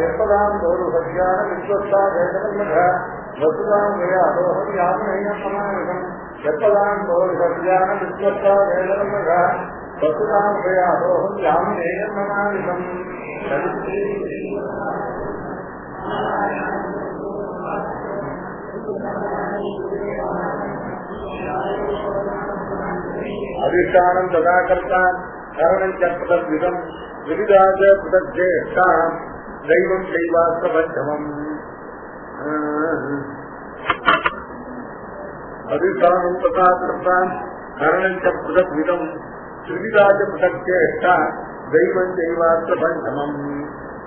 எப்பதாம் ஒரு சத்தியான விஸ்வஸ்தா வேதனம் வசுதாம் அதோகம் யாமேயம் சமானம் எப்பதாம் ஒரு சத்தியான விஸ்வஸ்தா வேதனம் வசுதாம் அதோகம் யாமேயம் சமானம் அதிஷ்டானம் ததா கர்த்தான் கரணம் சத்விதம் விவிதாஜ புதஜேஷ்டாம் தெய்வம் செய்வாஸ்த பஞ்சமம். அதிஷ்டானம் ததா கர்த்தான் கரணம் சத்விதம் விவிதாஜ புதஜேஷ்டா தெய்வம் செய்வாஸ்த பஞ்சமம்.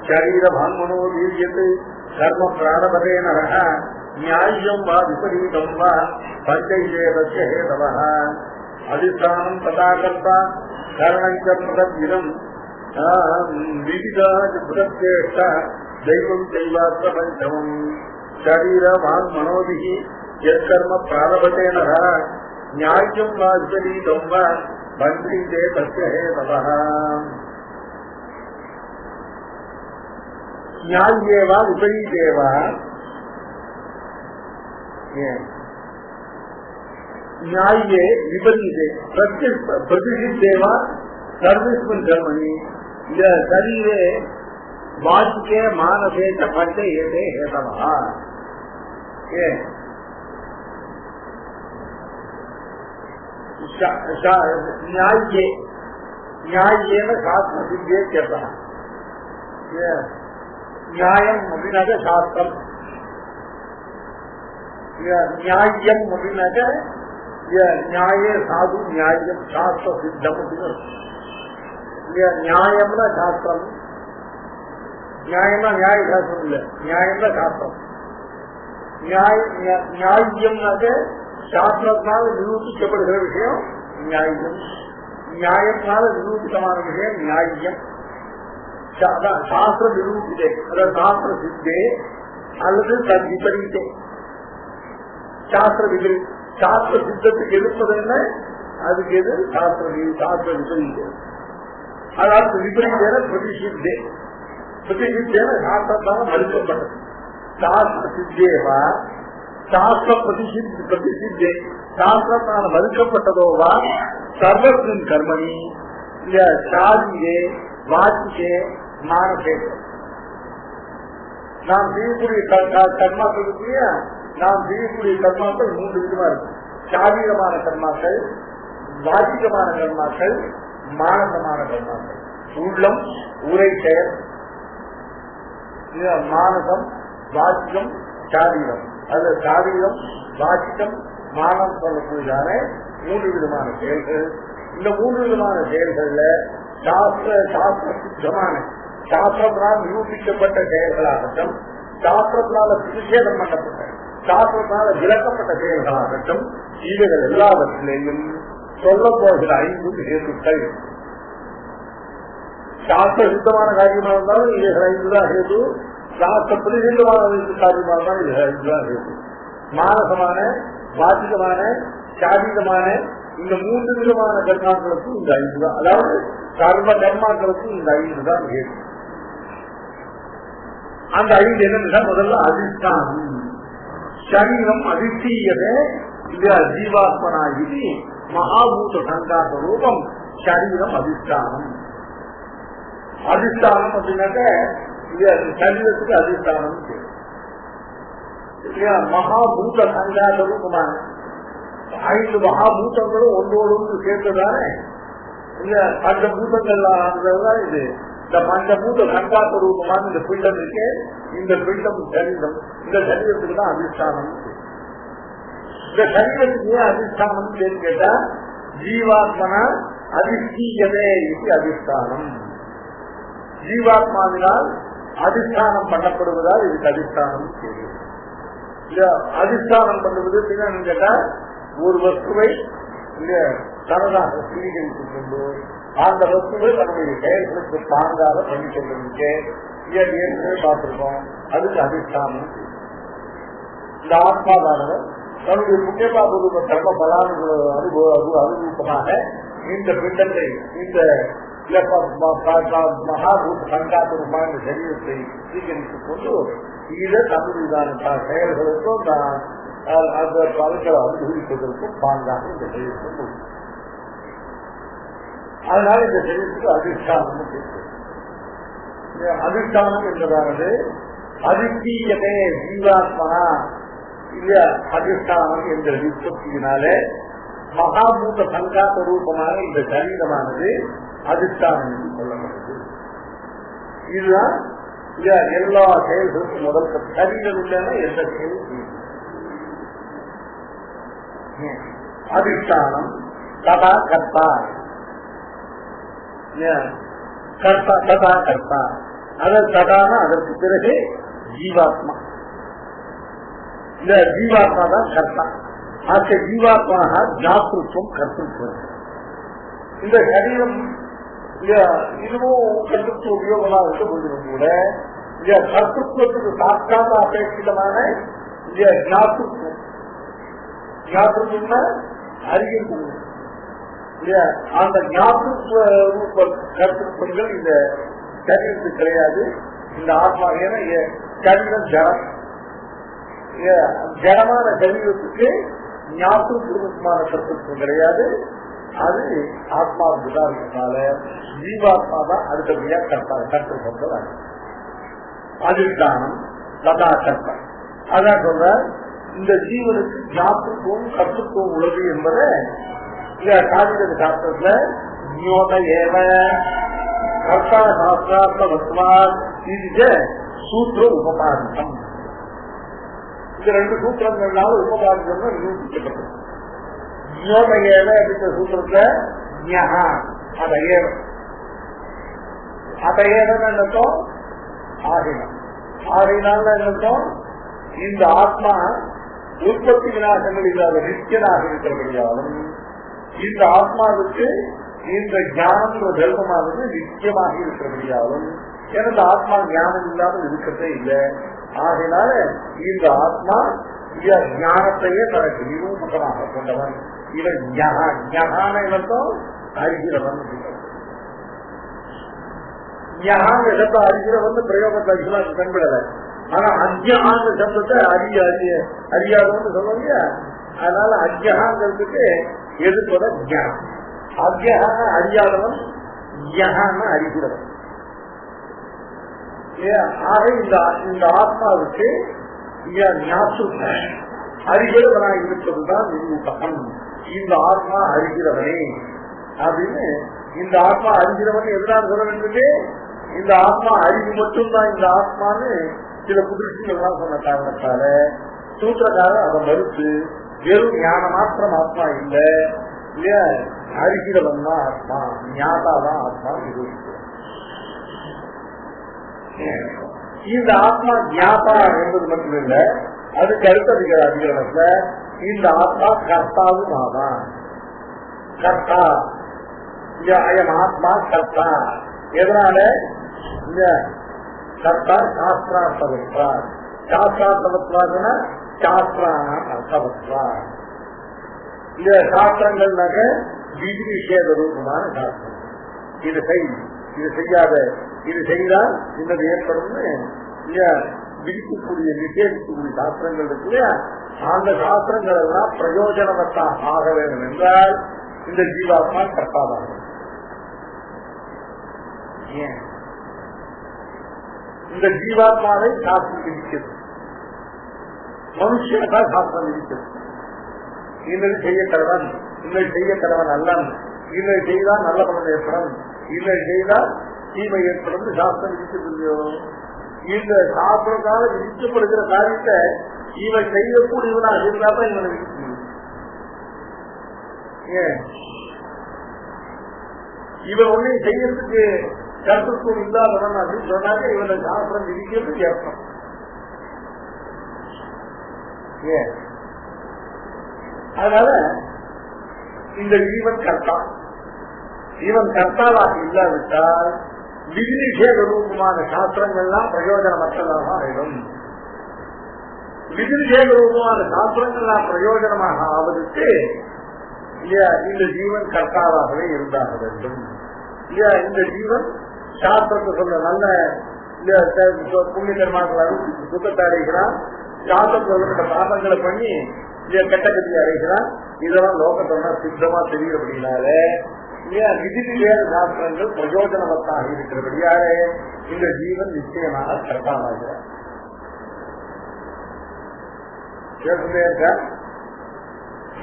சரீரபான்மனோ வீரியத் கர்ம பிராரபதே நரஹ நியாயம் வா விபரீதம் வா பஞ்சைதேவஸ்ய ஹேதவः. அதிஷ்டானம் ததா கர்த்தா கரணஞ்ச பிரதவிதம் விவிதாஜ புதஜேஷ்டா தெய்வம் செய்வாஸ்த பஞ்சமம். சரீரவாங் மனோபிஹி யத்கர்ம பிராரபதே நரஹ நியாயம் வா விபரீதம் வா பஞ்சைதேவஸ்ய ஹேதவः. न्याय्येवा विपरीतेवा न्याय्ये विपरीते प्रतिषिद्धेवा सर्वस्मिन् कर्मणि शरीरे वाचिके मानसे च पञ्चयेते हेतवः. न्याय्ये न्याय्येन शास्त्रसिद्धेत्यर्थः. நியாயம் அப்படின்னாக்க சாஸ்திரம், நியாயம் அப்படின்னாக்க நியாய சாது நியாயம் சாஸ்திர சித்தம் அப்படின்னு. நியாயம்னா சாஸ்திரம், நியாயம்னா நியாய சாஸ்திரம் இல்ல, நியாயம்னா சாஸ்திரம். நியாயம்னாக்க சாஸ்திரத்தினால நிரூபிக்கப்படுகிற விஷயம் நியாயம், நியாயத்தினால நிரூபித்தமான விஷயம் நியாயம். சாஸ்திர நிரூபித்தே சாஸ்திர சித்தே அல்லது தன் விபரீத்தே. சாஸ்திர விபரீ சாஸ்திர சித்தத்துக்கு எதிர்ப்பது என்ன, அதுக்கு எது சாஸ்திர விபரீத்தே. அதாவது விபரீத்தேன பிரதிஷித்தே, பிரதிஷித்தேன சாஸ்திரத்தால மறுக்கப்பட்டது. சாஸ்திர சித்தேவா சாஸ்திர பிரதிஷித்தே சாஸ்திரத்தால மறுக்கப்பட்டதோவா சர்வத்தின் கர்மணி சாதியே வாச்சிக்கே மானசே. நாம் செய்யக்கூடிய கர்மாக்கள் இல்லையா, நாம் செய்யக்கூடிய கர்மாக்கள் 3 விதமா இருக்கு. சாரீரமான கர்மாக்கள், வாச்சிகமான கர்மாக்கள், மானசமான கர்மாக்கள். உள்ளம் உரை செயல், மானசம் வாச்சிகம் சாரீரம். அது சாரீரம் வாச்சிகம் மானம் சொல்லக்கூடியதான 3 விதமான செயல்கள். இந்த 3 விதமான செயல்கள்ல சாஸ்திர சித்தமான சாஸ்திரத்தினால் நிரூபிக்கப்பட்ட செயல்களாகட்டும், சாஸ்திரத்தினால நிஷேதம் பண்ணப்பட்ட சாஸ்திரத்தினால விளக்கப்பட்ட செயல்களாகட்டும், இவைகள் எல்லாவற்றிலேயும் சொல்ல போகிற 5 ஹேதுக்கள். சாஸ்திர சித்தமான காரியமாக இருந்தாலும் இவைகள் 5 தான் ஹேது, சாஸ்திர பிரதிஷித்தமான காரியமாக இருந்தாலும் இவைகள் 5 தான் ஹேது. மானசமான வாச்சிகமான சாரீரமான இந்த 3 விதமான கர்மாக்களுக்கும் இந்த 5 தான், அதாவது சர்வ கர்மாக்களுக்கும் இந்த 5 தான் ஹேது. அந்த 5 என்னன்னா முதல்ல அதிஷ்டானம். சரீரம் அதிஷ்டீயதே ஜீவாத்மனா இது மகாபூத சங்காத ரூபம் சரீரம் அதிஷ்டானம். அதிஷ்டானம் அப்படின்னாக்க சரீரத்துக்கு அதிஷ்டானம் மகாபூத சங்காத ரூபமான 5 மகாபூதங்களும் ஒன்றோடு ஒன்று சேர்ந்ததானே பஞ்சபூதங்கள்லாம் இது. இந்த பஞ்சபூத சங்காத்த ரூபமான இந்த பிண்டம் இருக்கு, இந்த பிண்டம் சரீரம், இந்த சரீரத்துக்கு தான் அதிஷ்டானம். இந்த சரீரத்துக்கு ஏன் அதிஷ்டானம் கேட்டா ஜீவாத்மனா அதிஷ்டீயதே இது அதிஷ்டானம். ஜீவாத்மாவினால் அதிஷ்டானம் பண்ணப்படுவதால் இதுக்கு அதிஷ்டானம் தெரியும். அதிஷ்டானம் பண்ணுவது என்னன்னு கேட்டா ஒரு வஸ்துவை தனதாக ஸ்வீகரித்துக் கொண்டு அந்த வஸ்துவை தன்னுடைய செயல்களுக்கு பாங்காக பண்ணி கொண்டிருக்க ஏற்கனவே பார்த்திருக்கோம். அதுக்கு அதிஷ்டானம். இந்த ஆத்மாவானவர் தன்னுடைய புண்ணியபாபூர்வ கர்ம பலான அனுரூபமாக இந்த பிண்டத்தை இந்த மகாபூத சங்காத்மகமான சரீரத்தை ஸ்வீகரித்துக் கொண்டு இதை தன்னுடையதான செயல்களுக்கும் அந்த பலன்களை அனுபவிப்பதற்கும் பாங்காக இந்த சரீரத்தை. அதனால இந்த சரீரத்துக்கு அதிஷ்டானம் பேசுறது. அதிஷ்டானம் என்பதானது அதிர்ஷ்டீயமே ஜீவாத்மா இல்ல அதிஷ்டானம் என்ற விற்பத்தியினாலே மகாபூத சங்காத்த ரூபமான இந்த சரீரமானது அதிஷ்டானம் என்று சொல்லப்படுது. இதுதான் எல்லா செயல்களுக்கும் முதல் சரீரம் இல்லைன்னா எந்த செயலும் செய்யும். அதிஷ்டானம் ததா கர்த்தா கர்த்தா ததா கர்த்தா அதற்கான அதற்கு பிறகு ஜீவாத்மா. இந்த ஜீவாத்மா தான் கர்த்தா. ஆகிய ஜீவாத்மாக ஜாத்திருத்துவம் கர்த்தத்துவம். இந்த சரீரம் இதுவும் கர்த்தத்துவ உபயோகமாக இருக்க போதிலும் கூட இந்த கர்த்தத்துவத்துக்கு சாட்சாத் அபேட்சிதமான இந்த ஜாத்திருத்துவம் ஜாத்திருத்தம்னா அறிவியல் அந்த ஞாபக ரூப கருத்துக்கள் இந்த சரீரத்துக்கு கிடையாது. இந்த ஆத்மா ஏன்னா சரீரம் ஜடம், ஜடமான சரீரத்துக்கு ஞாபக ரூபமான கருத்துக்கள் கிடையாது. அது ஆத்மாவுக்கு தான் இருக்கிறதுனால ஜீவாத்மா தான் அடுத்தபடியா கருத்து அதிஷ்டானம் லதா கர்த்தம். அதான் சொல்ற இந்த ஜீவனுக்கு ஞாபகத்துவம் கருத்துத்துவம் உள்ளது என்பதை காவித சாஸ்திரத்துல யோக ஏவ கர்த்தா சாஸ்திராத்மத்வாத் இது சூத்திர உபபாதிக்கம். இந்த ரெண்டு சூத்திரங்கள்னால உபபாதிக்கம் நிரூபிக்கப்பட்டது. யோக ஏவ அப்படின்ற சூத்திரத்துல அதையேவன் என்னத்தோம் ஆகினம். ஆகினால என்னத்தோம் இந்த ஆத்மா உற்பத்தி விநாசங்கள் இல்லாத நித்தியனாக இருக்கிறபடியாலும் இந்த ஆத்மாவுக்கு இந்த ஞானம் தர்மமானது நிச்சயமாக இருக்கிறபடியாலும் எனது ஆத்மா ஞானம் இல்லாமல் இருக்கிறதே இல்லை. ஆகையினால இந்த ஆத்மா ஞானத்தையே தனக்கு நிரூபகமாக கொண்டவன். இவன் ஞான இவர்த்தம் அறிகிறவன். ஞான சப்த அறிகிறவன் பிரயோகத்தை அறிகிறான் கண்பிடல. ஆனா அஜ்ஞான சப்தத்தை அறியாதவன் சொல்லுங்க. அதனால அஜ்ஞாங்கிறதுக்கு எதிர்ப்பத ஞானம். அஜ்ஞான அறியாதவன் ஞான அறிகிறவன். ஆக இந்த ஆத்மாவுக்கு அறிகிறவனாக இருப்பதுதான் நிரூபகம். இந்த ஆத்மா அறிகிறவனே அப்படின்னு இந்த ஆத்மா அறிகிறவன் எதனால் சொல்ல வேண்டியது? இந்த ஆத்மா அறிவு மட்டும்தான் இந்த ஆத்மான்னு சில புதிர்ச்சிகள்லாம் சொன்ன காரணத்தால சூத்திரக்காரர் அதை மறுத்து வெறும் ஞான மாத்திரம் ஆத்மா இல்லை இல்லையா, அறிகிறவன் தான் ஆத்மா, ஞாதாதான் ஆத்மா நிரூபிக்கிறார். இந்த ஆத்மா ஞாபா என்பது மட்டும் இல்ல, அதுக்கு அடுத்த அதிகாரத்துல இந்த ஆத்மா கர்த்தாவும் ஆதான். கர்த்தா அயம் ஆத்மா கர்த்தா. எதனால இந்த கர்த்தா சாஸ்திரார்த்தவத்வா. சாஸ்திரார்த்தவத்வாதுன்னா சாஸ்திரான அர்த்தவத்வா. இந்த சாஸ்திரங்கள்னாக்க விதி நிஷேத ரூபமான சாஸ்திரம். இது செய், இது செய்யாத, இது செய்தால் இன்னது ஏற்படும் விதிக்கக்கூடிய நிஷேதிக்கக்கூடிய சாஸ்திரங்கள் இருக்கு இல்லையா, அந்த சாஸ்திரங்கள் எல்லாம் பிரயோஜனவத்தாக ஆக வேண்டும் என்றால் இந்த ஜீவாத்மா கர்த்தாவாகும். ஏன் இந்த ஜீவாத்மாவை சாஸ்திரம் விதிக்கிறது, மனுஷனுக்காக சாஸ்திரம் விதிக்கிறது. இன்னது செய்யக்கடவன், இன்னது செய்யக்கடவன் அல்லன், இன்னது செய்தால் நல்ல பலன் ஏற்படும், இன்னது செய்தால் தீமை ஏற்படும் சாஸ்திரம் விதிக்கிறது. இந்த சாஸ்திரத்தால விதிக்கப்படுகிற காரியத்தை இவன் செய்யக்கூடியவனாக இருந்தாதான் இவனை விதிக்க. ஏன் இவன் ஒன்னை செய்யறதுக்கு கருத்துவம் இல்லாதவன் அப்படின்னு சொன்னாங்க, இவனை சாஸ்திரம் விதிக்கிறது ஏற்படும். ஏன் அதனால இந்த ஜீவன் கர்த்தா, இவன் கர்த்தாவாக இல்லாவிட்டால் விதி நிஷேத ரூபமான சாஸ்திரங்கள்லாம் பிரயோஜனமற்றதாக ஆயிடும். விதி நிஷேத ரூபமான சாஸ்திரங்கள்லாம் பிரயோஜனமாக ஆவதற்கு இந்த ஜீவன் கர்த்தாவாகவே இருந்தாக வேண்டும். இல்லையா இந்த ஜீவன் சாஸ்திரத்தை சொல்ல நல்ல புண்ணிய கர்மாக்கள் சுத்தத்தை அடைகிறான், சாஸ்திரத்தை பாபங்களை பண்ணி கெட்ட கட்டியை அடைகிறான். இதெல்லாம் லோகத்தோட சித்தமா தெரிகிறபடினால விதி வேத சாஸ்திரங்கள் பிரயோஜனவத்தாக இருக்கிறபடியால இந்த ஜீவன் நிச்சயமாக கர்த்தாவாகிறார்.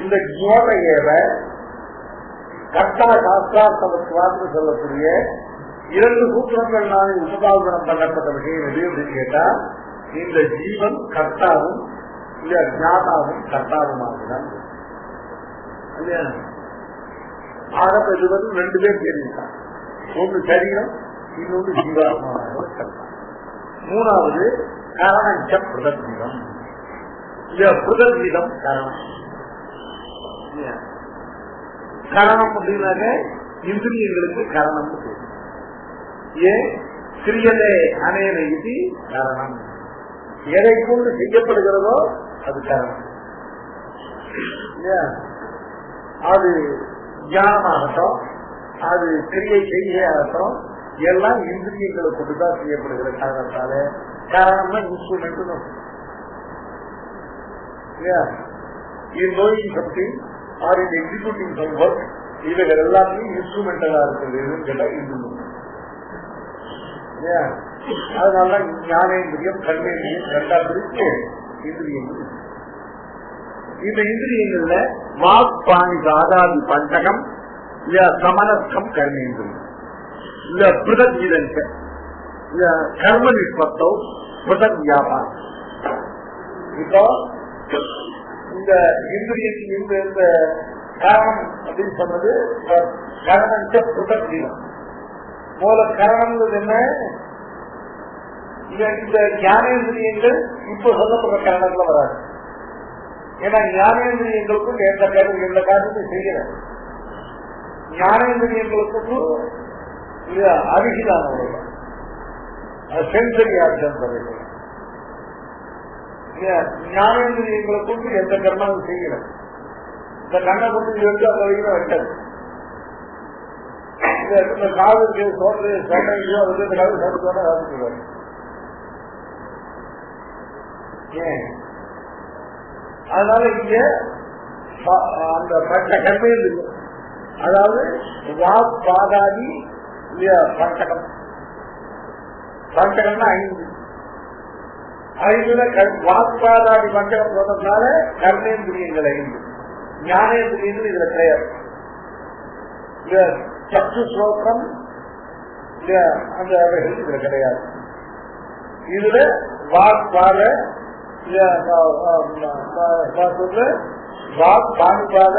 இந்த ஜோதையேவ கர்த்தா சாஸ்திரார்த்தவத்வான்னு சொல்லக்கூடிய 2 சூத்திரங்கள் நாளை உபதாபனம் பண்ணப்பட்ட விஷயம் எது அப்படின்னு கேட்டா, இந்த ஜீவன் கர்த்தாவும் இல்ல ஞானாவும் கர்த்தாவுமாகதான். ஆரம்ப இதுவது 2 பேர் தெரிவித்தார். ஒன்று சரீரம், இன்னொன்று ஜீவாத்மாவாக கர்த்தா. 3வது கரணஞ்ச பிரதீதம். பிரதீதம் கரணம். கரணம் அப்படின்னாக்க இந்திரியங்களுக்கு கரணம். ஏன் கிரியலே அனேன இது கரணம். எதை கொண்டு செய்யப்படுகிறதோ அது கரணம். அது ஞானமாகட்டும், அது கிரியை செய்கையாகட்டும், எல்லாம் இந்திரியங்களை கொண்டுதான் செய்யப்படுகிற காரணத்தால காரணம்னா instrument. In knowing something or in executing some work, இவைகள் எல்லாமே இன்ஸ்ட்ருமெண்டலா இருக்கிறது. அதனால ஞானேந்திரியம் கர்மேந்திரியம் 2 பிரிச்சு இந்திரியங்கள். இந்த இந்திரியங்கள்ல வாக் பாணி சாதாதி பஞ்சகம் இல்ல சமனஸ்கம் கர்மேந்திரியம் இல்ல பிருதக் இதங்க கர்ம நிஷ்பத்தோ பிருதக் வியாபாரம். இப்போ இந்த இந்திரியத்தின் இந்த காரணம் அப்படின்னு சொன்னது கரணம் பிருதக் இதம். மூல கரணம் என்ன? இந்த ஞானேந்திரியங்கள் இப்ப சொல்லப்படுற கரணத்துல வராது. ஏன்னா ஞானேந்திரியங்களுக்கும் எந்த காரணத்தையும் செய்யல. ஞானேந்திரியங்களுக்கும் அருகிலான சென்சரி ஆர்ஜன் சொல்லுங்க. ஞானேந்திரியங்களுக்கும் எந்த கர்மாவும் செய்யல. இந்த கண்ணை கொண்டு எடுத்து அந்த வரைக்கும் வைக்காது. காவிற்கு சோறு சட்டையோ வந்து இந்த காவிரி சாப்பிட்டு ஆரம்பிச்சுவாரு. அதனால இங்க அந்த பட்ட கர்மேந்திரியம், அதாவது வாக் பாதாதி பஞ்சகம். பஞ்சகம்னா 5 வாக்பாதாதி பஞ்சகம் போனதுனால கர்மேந்திரியங்கள் 5. ஞானேந்திரியங்கள் இதுல கிடையாது. சத்து ஸ்லோகம் அந்த அவைகள் இதுல கிடையாது. இதுல வாக்பாத வாக் பாணிபாத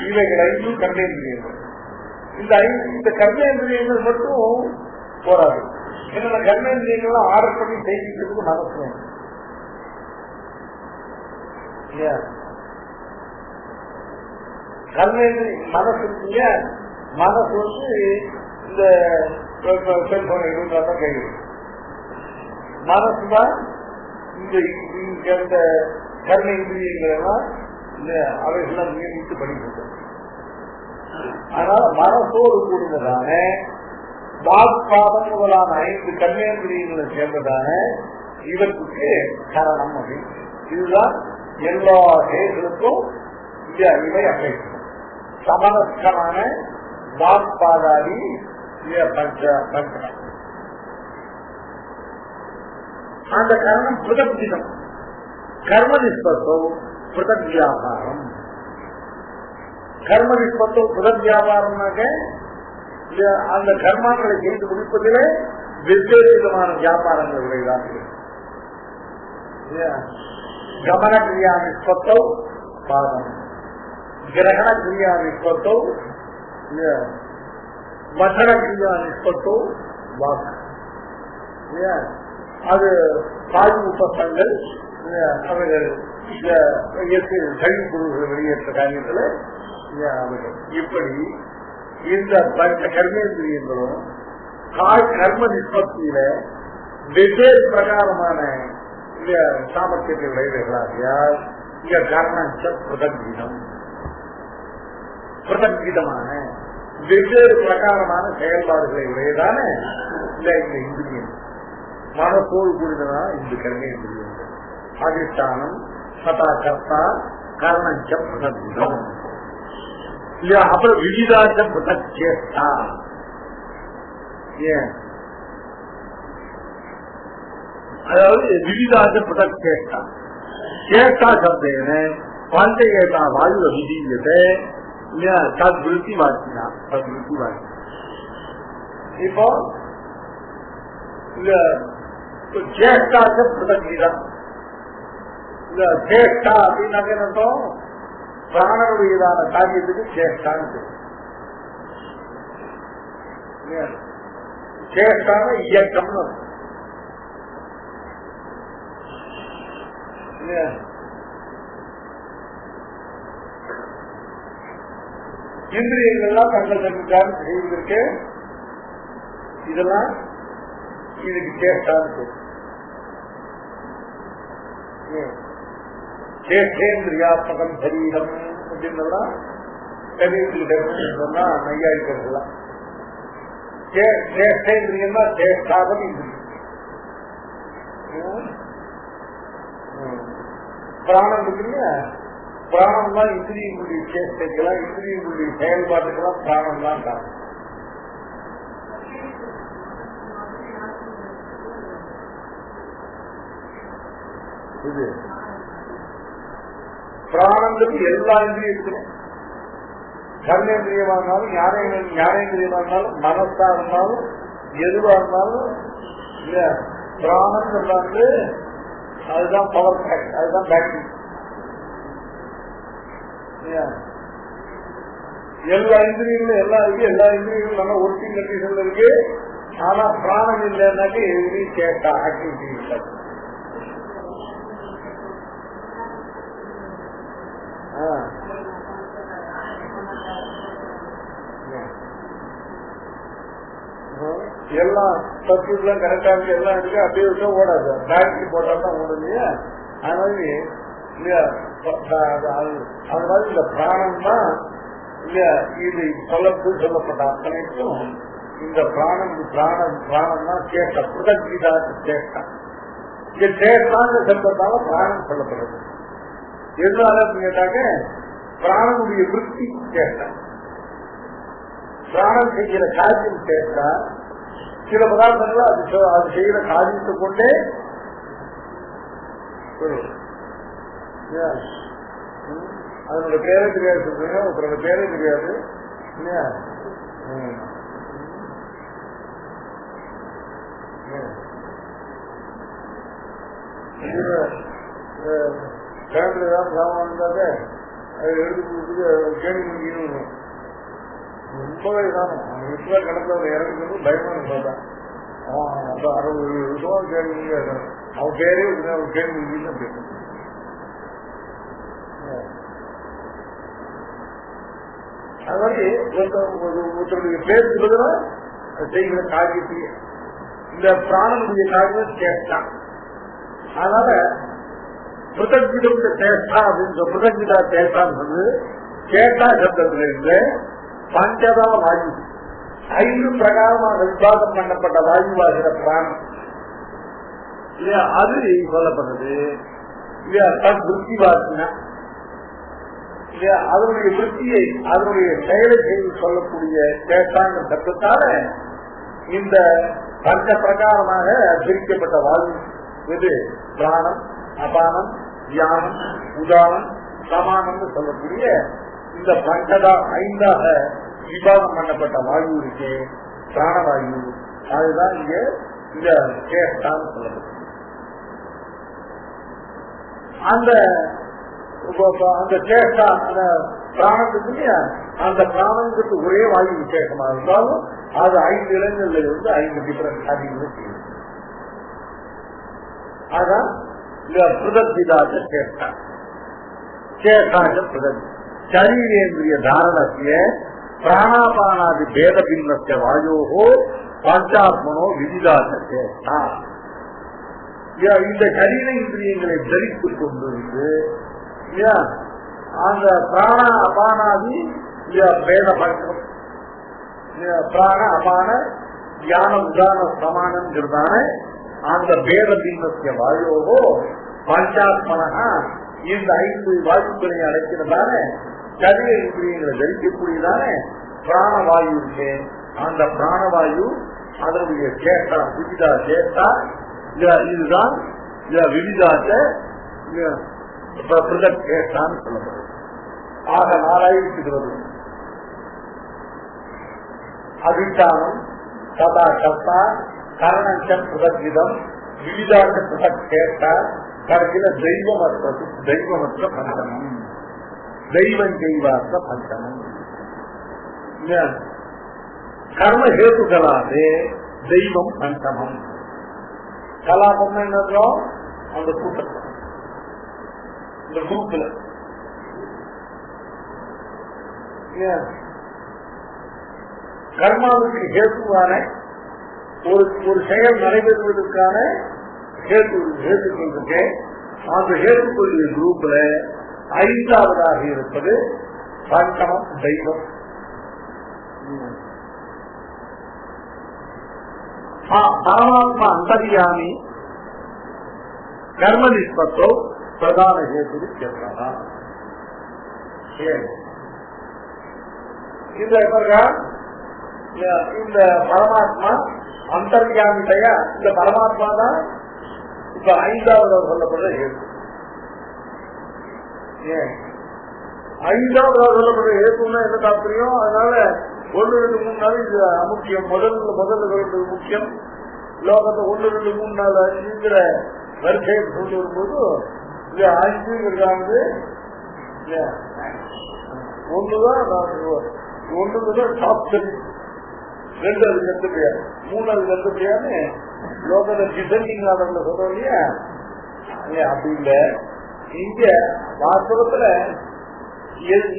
இவைகள் 5 கர்மேந்திரியங்கள். இந்த கர்மேந்திரியங்கள் மட்டும் போராது. ஏன்னா கர்மேந்திரியங்கள் ஆர்டர் பண்ணி செய்கிறதுக்கு மனசு வேணும். கர்மேந்திரிய மனசு இருக்குங்க. மனசு வந்து இந்த செல்போன் இருந்தால்தான் கைது. மனசுதான் இந்த கர்மேந்திரியங்கள் எல்லாம் அவைகள்லாம் நியமித்து பண்ணிட்டு. அதனால மனசோடு கூடுதலான வாக்பாதம் முதலான 5 கர்மேந்திரியங்களை சேர்ந்ததான இவற்றுக்கு காரணம் அப்படின்னு. இதுதான் எல்லா செயல்களுக்கும் இவை அபேட்சம். சமனஸ்கமான வாக்பாதாதி பஞ்சகம். அந்த காரணம் பிருதக்திதம். கர்ம நிஷ்பத்தோ பிருதக் வியாபாரம். கர்ம நிஷ்பத்தோ பிருதக் வியாபாரம்னாக்க அந்த கர்மாக்களை செய்து முடிப்பதிலே வெவ்வேறு விதமான வியாபாரங்கள் விளையாடு. கமன கிரியா நிஷ்பத்தோ பாதம், கிரகண கிரியா நிஷ்பத்தோ மசன கிரியா நிஷ்பத்தோ வாக்கு. அது பாதி உபசங்கள் அவைகள் கழிவு பொருள்களை வெளியேற்ற காரியத்தில் அவைகள். இப்படி இந்த கர்மேந்திரியங்களும் கர்ம நிஷ்பத்தியில வெவ்வேறு பிரகாரமான சாமர்த்தியத்தை விளைவுகளாகியால் இங்க கர்ணஞ்ச பிரதங்கீதம் பிரதங்கீதமான வெவ்வேறு பிரகாரமான செயல்பாடுகளை உடையதான இந்த இந்திரியம் மனத்தோடு கூடியதான் இந்த கர்மேந்திரியம். அதிஷ்டானம் சதா கர்த்தா கர்ணஞ்ச பிரதங்கீதம் இல்லையா. அப்புறம் விவிதாச்ச பிரதச்சேஷ்டா. ஏன் அதாவது விவிதாச்ச பிரதச்சேஷ்டா சேஷ்டா சப்தேன பஞ்சேகா வாயு விதீயத்தை இல்லையா தத்விருத்தி வாக்கினா தத்விருத்தி வாக்கினா. இப்போ சேஷ்டாச்ச பிரதங்கீதம் இல்ல சேஷ்டா அப்படின்னாக்க என்னோம் பிராணனுடையதான காரியத்துக்கு சேஷ்டான்னு சேஷ்டான இயக்கம்னு இந்திரியங்கள்லாம் தங்கள் தங்களுக்காக செய்வதற்கு இதெல்லாம் இதுக்கு சேஷ்டான்னு சேஷ்டேந்திரியாத்மகம் சரீரம் அப்படின்னா சரீரத்துக்கு டெபினிஷன் சொன்னா நையாயிக்கலாம். சேஷ்டேந்திரியம்னா சேஷ்டாவது இந்திரியம். பிராணம் இருக்குல்ல, பிராணம் தான் இந்திரியங்களுடைய சேஷ்டைக்கெல்லாம் இந்திரியங்களுடைய செயல்பாட்டுக்கெல்லாம் பிராணம் தான் காரணம். இது பிராணங்கிறது எல்லா இந்திரியத்திலும் கர்மேந்திரியமா இருந்தாலும் ஞானேந்திரியமா இருந்தாலும் மனசா இருந்தாலும் எதுவா இருந்தாலும் இல்ல பிராணம் வந்து அதுதான் பவர் பேக், அதுதான் பேட்டரி. எல்லா இந்திரியங்களும் எல்லா இந்திரியங்களும் நம்ம ஒர்க்கிங் கண்டிஷன்ல இருக்கு. ஆனா பிராணம் இல்லைன்னாக்க எதுவும் கேட்டா ஆக்டிவிட்டி இல்லை. எல்லாம் சர்க்கியூட்லாம் கரெக்டா இருக்கு, எல்லாம் இருக்கு, அப்படியே விட்டா ஓடாது. பேட்டரி போட்டா தான் ஓடுது. அது மாதிரி இல்லையா, அது மாதிரி இந்த பிராணம் தான் இல்லையா, இது சொல்லப்பட்ட அத்தனைக்கும் இந்த பிராணம் தான் சேஷ்டா, பிரதங்கீதா சேஷ்டா. இங்க சேஷ்டாங்க சப்தத்தால பிராணம் சொல்லப்படுறது. எதனால கேட்டாக்க பிராணனுடைய விருத்தி சேஷ்டா, பிராணம் செய்கிற காரியம் சேஷ்டா. சில பதார்த்தங்கள் அது செய்கிற காரியத்தை கொண்டே அதனோட பேரே தெரியாது சொல்றீங்க, ஒருத்தரோட பேரே தெரியாது இல்லையா. கிணத்துல தான் சாமான் இருந்தாக்க அதை எடுத்து கொடுத்துட்டு கேள்வி முடியும். ரொம்பவே காணும். அவங்க வீட்டுல கிணத்துல இறங்குறது பயமா பார்த்தா அவன் 60 வருஷம் கேள்வி முடியாது. அவன் பேரே அவன் கேள்வி முடியும் பேசணும். அது மாதிரி ஒருத்தருடைய பேர் சொல்லுதுன்னா செய்கிற காரியத்தையே இந்த பிராணனுடைய காரியம் சேஷ்டான். அதனால பிரதங்கிதம் சேஷ்டா அப்படின்னு பிரதங்கிதா சேஷ்டான்னு சொல்லு. சேஷ்டா சப்தத்துல இருந்து பஞ்சதா வாயு 5 பிரகாரமாக விவாதம் பண்ணப்பட்ட வாயுவாகிற பிராணம் இல்லையா, அது சொல்லப்படுறது இல்லையா. தன் புத்தி வாசினா இல்லையா, அதனுடைய விருத்தியை அதனுடைய செயலை செய்து சொல்லக்கூடிய சேஷ்டாங்க சப்தத்தால இந்த பஞ்ச பிரகாரமாக பிரிக்கப்பட்ட வாயு இது பிராணம், அபானம், தியானம், உதானம், சமானம் சொல்லக்கூடிய இந்த பஞ்சதா 5ஆக விவாதம் பண்ணப்பட்ட வாயு இருக்கு, பிராணவாயு. அதுதான் இங்க இந்த சேஷ்டான்னு சொல்லப்படுது. அந்த சேஷ்டா அந்த பிராணத்துக்கு அந்த பிராணத்துக்கு ஒரே வாயு விசேஷமா இருந்தாலும் அது 5 இடங்கள்ல இருந்து 5 டிஃபரன்ட் காரியங்களும் செய்யும். அதான் பிரதத்திதாச்ச சேஷ்டா. சேஷ்டாச்ச பிரதத்தி சரீரேந்திரிய தாரணத்திய பிராணாபானாதி பேத பின்னஸ்ய வாயோஹோ பஞ்சாத்மனோ விதிதாக சேஷ்டா. இந்த சரீர இந்திரியங்களை தரித்துக் கொண்டிருந்து அந்த பிராண அபானாதி பேத பஞ்சம், பிராண அபான தியான உதான சமானங்கிறதான அந்த பேத பின்னத்திய வாயுவோ பஞ்சாத்மனா இந்த 5 வாயுக்களை அடைக்கிறதான சரீர இந்திரியங்களை தரிக்கக்கூடியதான பிராணவாயு இருக்கு. அந்த பிராணவாயு அதனுடைய சேஷ்டா விவிதா சேஷ்டா. இதுதான் விவிதாச்ச சேஷ்டான்னு சொல்லப்படுது. ஆக 4020 அதிஷ்டானம் சதா கர்த்தா கரணஞ்ச பிரதவிதம் விவிதாச்ச பிரதக் சேஷ்டா. கடைசியில தெய்வமற்ற பஞ்சமம், தெய்வம் தெய்வார்த்த பஞ்சமம். கர்மஹேதுகளாலே தெய்வம் பஞ்சமம். கலாபம் என்ன அந்த கூட்டத்தில் இந்த குரூப்ல கர்மாவுக்கு ஹேதுவான ஒரு செயல் நடைபெறுவதற்கான ஹேதுக்கள் இருக்கு. அந்த ஹேதுக்களுடைய குரூப்ல 5வதாக இருப்பது பஞ்சமம் தெய்வம். பரமாத்மா அந்தர்யாமி கர்ம நிஷ்பத்தோ பிரதான ஹேது கேட்கிறாரா? இந்த பரமாத்மா அந்தர்யாமியா இந்த பரமாத்மா தான் இப்ப 5வது சொல்லப்படுற ஹேது. 5வது சொல்லப்படுற ஹேதுன்னா என்ன தாற்பயம்? அதனால 1, 2, 3, 4 இது முக்கியம். முதல்ல முக்கியம். லோகத்தை 1, 2, 3, 4, 5ங்கிற வரிசையை கொண்டு வரும்போது இது 5ங்கிறது ஒண்ணுதான் டாப் 10. 2 அது கத்து முடியாது, 3 அது கத்து முடியாது. லோகத்தை டிசைனிங் ஆர்டர்ல சொல்றோம் இல்லையா, அப்படி இல்லை. இங்க வாஸ்தவத்துல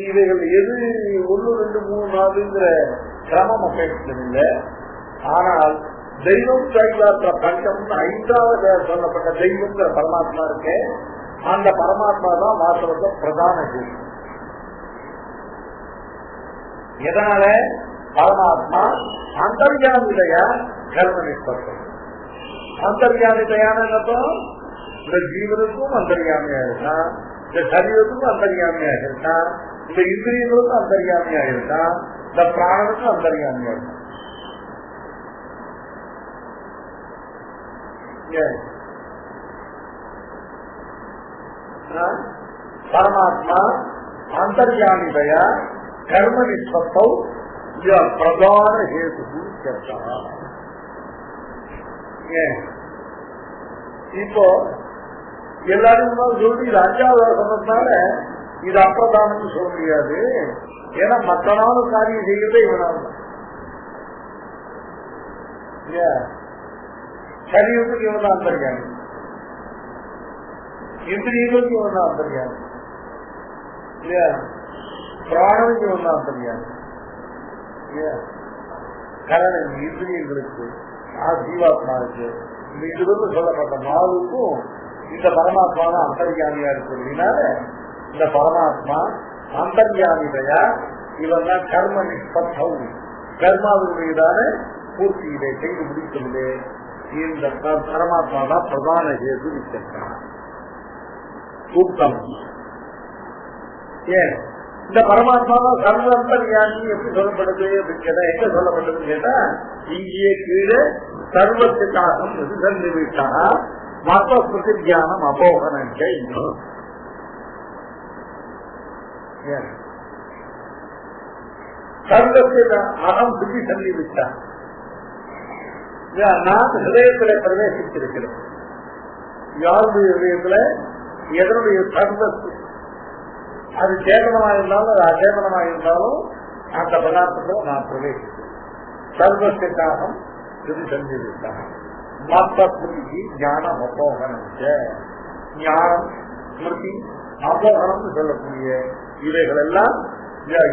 இவைகள் எது 1, 2, 3, 4ங்கிற கிரமம் இல்லை. ஆனால் தெய்வம் கைலாற்ற பஞ்சம் 5வது சொல்லப்பட்ட தெய்வங்கிற பரமாத்மா இருக்கு. அந்த பரமாத்மா தான் வாஸ்தவத்தை பிரதான தெய்வம். எதனால? பரமாத்மா அந்தர்யாமிதையா கர்ம நிஷ்பத்தம். அந்தர்யாமிதையான என்னப்போம்? இந்த ஜீவனுக்கும் அந்தர்யாமியா இருக்கான், இந்த சரீரத்துக்கும் அந்தர்யாமியா இருக்கான், இந்த இந்திரியங்களுக்கும் அந்தர்யாமியா இருக்கான், இந்த பிராணனுக்கும் அந்தர்யாமியா இருக்கான். பரமாத்மா அந்தர்யாமிதையா கர்ம நிஷ்பத்தோ பிரதான ஹேது கேட்டா. இப்போ எல்லாரும் சொல்லி இது 5வது சொன்னதுனால இது அப்பிரதானம் சொல்ல முடியாது. ஏன்னா மற்ற நாளும் காரியம் செய்யறதே இவனால. சரீரத்துக்கு இவன் தான் அந்தர்யாமி, இந்திரியங்களுக்கு இவன் தான் அந்தர்யாமி இல்லையா, பிராணனுக்கு இவன் தான் அந்தர்யாமி இல்லையா, கரணன் இந்திரியங்களுக்கு ஜீவாத்மாவுக்கு இந்த இதுக்கு சொல்லப்பட்ட 4க்கும் இந்த பரமாத்மா தான் அந்தர்யாமியா இருக்கிறதுனால இந்த பரமாத்மா அந்தர்யாமிதையா இவன் தான் கர்ம நிஷ்பத்தம், கர்மாவுடையதான பூர்த்தியிலே செய்து முடிக்கவில்லை. இந்த பரமாத்மா தான் பிரதான ஹேது நிச்சயம் கூட்டம். ஏன் இந்த பரமாத்மா தான் சர்வ அந்தர்யாமி எப்படி சொல்லப்படுது அப்படின்னு கேட்டா, எங்க சொல்லப்படுதுன்னு கேட்டா, இங்கேயே கீழே சர்வத்துக்காக நிவிட்டாக மத்வஸ்மிருதி தியானம் அபோகனம் சர்வத்தை அகம் சுத்தி சந்திவிட்டான். நான் ஹிருதயத்தில் பிரவேசித்திருக்கிறேன். யாருடைய ஹிருதயத்துல எதனுடைய சர்வத்து அது சேதனமாக இருந்தாலும் அது அச்சேதனமாக இருந்தாலும் அந்த பதார்த்தத்தில் நான் பிரவேசித்தேன். சர்வத்துக்காக சுத்தி சந்திவிட்டான் மத்வஸ்மிருதி ஞானம் அபோகனம். ஞானம் ஸ்மிருதி அபோகனம் சொல்லக்கூடிய இவைகள் எல்லாம்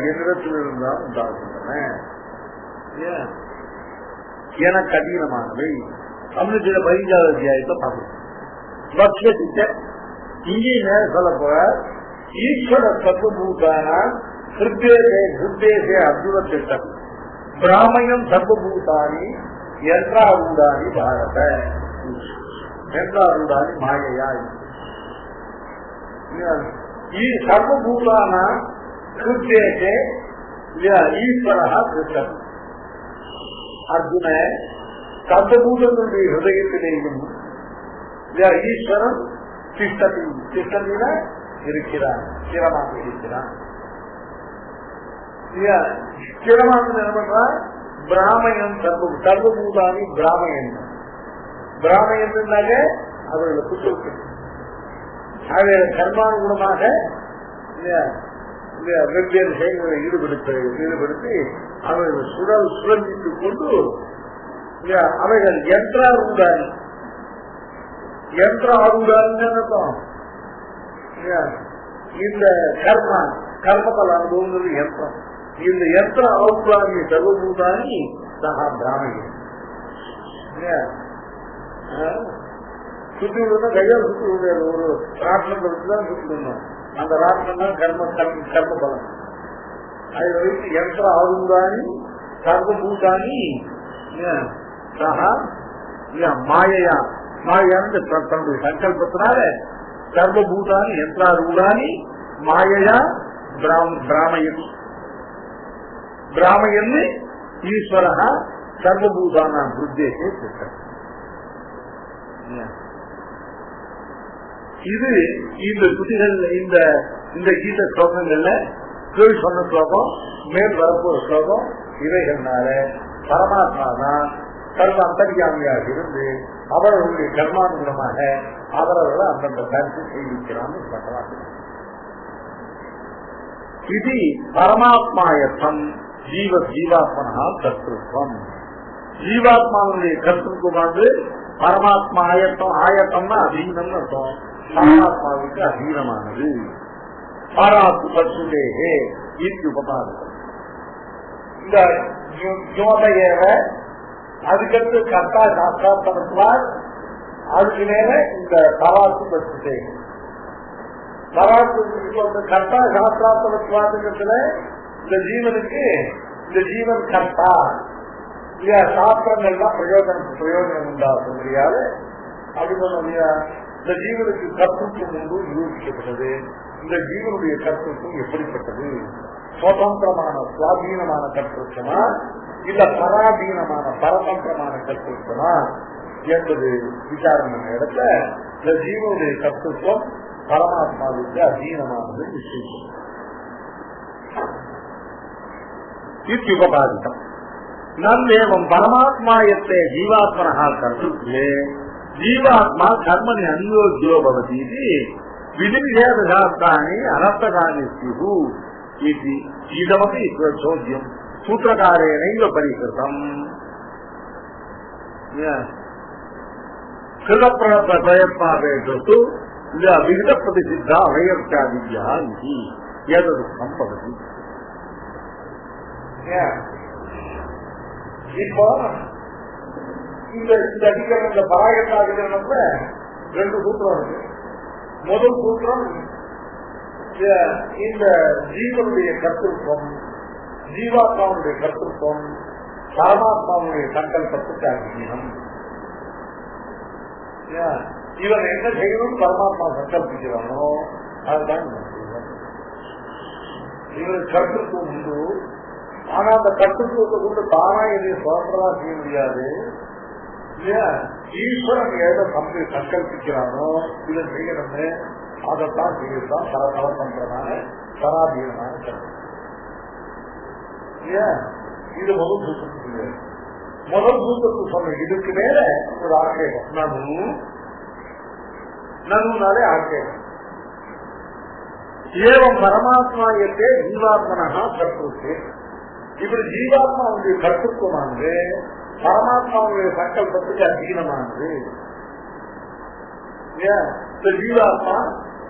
என்னிடத்தில் இருந்தால் உண்டாகின்றன. எனக்கு அதீனமானவை அப்படின்னு சில 15வது அத்தியாயத்தை பார்க்கணும். பக்ஷத்திட்ட இங்கே நேர சொல்ல போற ஈஸ்வர சர்வபூதான ஹிருதேசே அர்ஜுன திட்டம் பிராமயம் சர்வபூதானி யந்திராரூடானி பாரத யந்திராரூடானி மாயையா சர்வபூதான ஹிருதேசே ஈஸ்வரா திட்டம் அர்ஜுன சர்வபூதங்களுடைய ஹிருதயத்திலேயும் ஈஸ்வரன் திஷ்டத்தில இருக்கிறான், ஸ்திரமாக இருக்கிறான். ஸ்திரமாக என்ன பண்றா? பிராமயன் சர்வபூதானி பிராமயன். பிராமயன்னாக அவர்களை புத்தகம் கர்மானுகுணமாக வெவ்வேறு செயல்களை ஈடுபடுத்தி அவர்கள் சுழந்தித்துக் கொண்டு அவைகள் யந்திராரூடானி அர்த்தம். இந்த கர்மபல அனுபவங்கிறது யந்திரம். இந்த யந்திர ஆரூடானி சர்வபூதானி சகா பிராமணன். சுத்தி விடுனா கையால் சுத்தி விடுறது. ஒரு ராட்சணம் சுத்தி விடணும். அந்த ராட்சணம் கர்மபலம். அதில் வைத்து யந்திர ஆரூடானி சர்வபூதானி சகா மாயையா மாயான்னு தன்னுடைய சங்கல்பத்தினால சர்வபூதானி யந்திராரூடானி மாயையா பிராமயன் ஈஸ்வரா சர்வபூதான உத்தேசே திட்டம். இது இந்த துதிகள் இந்த கீத ஸ்லோகங்கள்ல கீழ் சொன்ன ஸ்லோகம் மேல் வரப்போற ஸ்லோகம் இவைகள்னால பரமாத்மா தான் சர்வ அந்தர்யாமியாக இருந்து அவர்களுடைய கர்மானுகுணமாக அவரவர்களை அந்தந்த கருத்து செய்திருக்கிறான்னு சொல்லலாம். இது பரமாத்மாயத்தம் ஜீவாத்மனா கர்த்திருவம். ஜீவாத்மாவுடைய கர்த்திருவமானது பரமாத்மா ஆயத்தம்னா அதீனம்னு அர்த்தம். பரமாத்மாவுக்கு அதீனமானது. பாராத்து பசுதேகே உபகாரம். இந்த ஜோதையேவ அதுக்கடுத்து கர்த்தா சாஸ்திரார்த்தம், அதுக்கு மேல இந்த பராத்து பசுதே. பராத்து கர்த்தா சாஸ்திரார்த்தத்துல இந்த ஜீவனுக்கு இந்த ஜீவன் கர்த்தா இல்லையா, சாஸ்திரங்கள்லாம் பிரயோஜனம் உண்டாகும் முடியாது. அப்படி சொன்ன இந்த ஜீவனுக்கு கர்த்தத்துவம் ஒன்று நிரூபிக்கப்பட்டது. இந்த ஜீவனுடைய கர்த்தத்துவம் எப்படிப்பட்டது? சுதந்திரமான சுவாதீனமான கர்த்தத்துவமா இல்ல பராதீனமான பரதந்திரமான கர்த்தத்துவமா என்பது விசாரணை இடத்துல இந்த ஜீவனுடைய கர்த்தத்துவம் பரமாத்மாவுக்கு அதீனமானது நிச்சயம். இத்யுபபாதிதம் நன்வேவம் பரமாத்மாயத்தை ஜீவாத்மனா கர்த்தே ஜீவாத்மா கர்மணி அன்யோஜ்யோ பவதி விதிவிஷேத சாஸ்திராணி அனர்த்தகானி ஸ்யு இது இதமபி சோத்யம் சூத்திரகாரேணைவ பரிகிருதம். கிருதப்பிரயத்னாபேஷு விகித பிரதிசித்தா அவயர்த்தியாதித்யா இது ஏததுக்கம் பவதி. இப்போ இந்த அதிகாரம் இந்த பராயத்தாதிகரணத்துல 2 சூத்திரம் இருக்கு. முதல் சூத்திரம் இந்த ஜீவனுடைய கர்த்தத்துவம், ஜீவாத்மாவுடைய கர்த்தத்துவம் பரமாத்மாவுடைய சங்கல்பத்துக்கு அங்கீகம். இவன் என்ன செய்யணும் பரமாத்மா சங்கல்பிக்கிறானோ அதுதான் இவனுக்கு கர்த்தத்துவம் உண்டு. ஆனா அந்த கர்த்தத்துவத்தை கொண்டு தானா எதையும் சுதந்திரமா செய்ய முடியாது. ஈஸ்வரன் எதை சங்கல்பிக்கிறானோ இதை செய்யணும்னு அதைத்தான் செய்யத்தான் பரதந்திரமான பராதீனமான கருத்து. இது முதல் சூத்திரத்துக்கு முதல் சூத்திரத்துக்கு சொன்ன இதுக்கு மேல ஒரு ஆட்சேபம் நன்னுனாலே ஆட்சேபம். ஏவம் பரமாத்மா என்றே ஜீவாத்மனா கர்த்தே. இப்படி ஜீவாத்மாவுடைய கர்த்தத்துவமானது பரமாத்மாவுடைய சங்கல்பத்துக்கு அதீனமானது. ஜீவாத்மா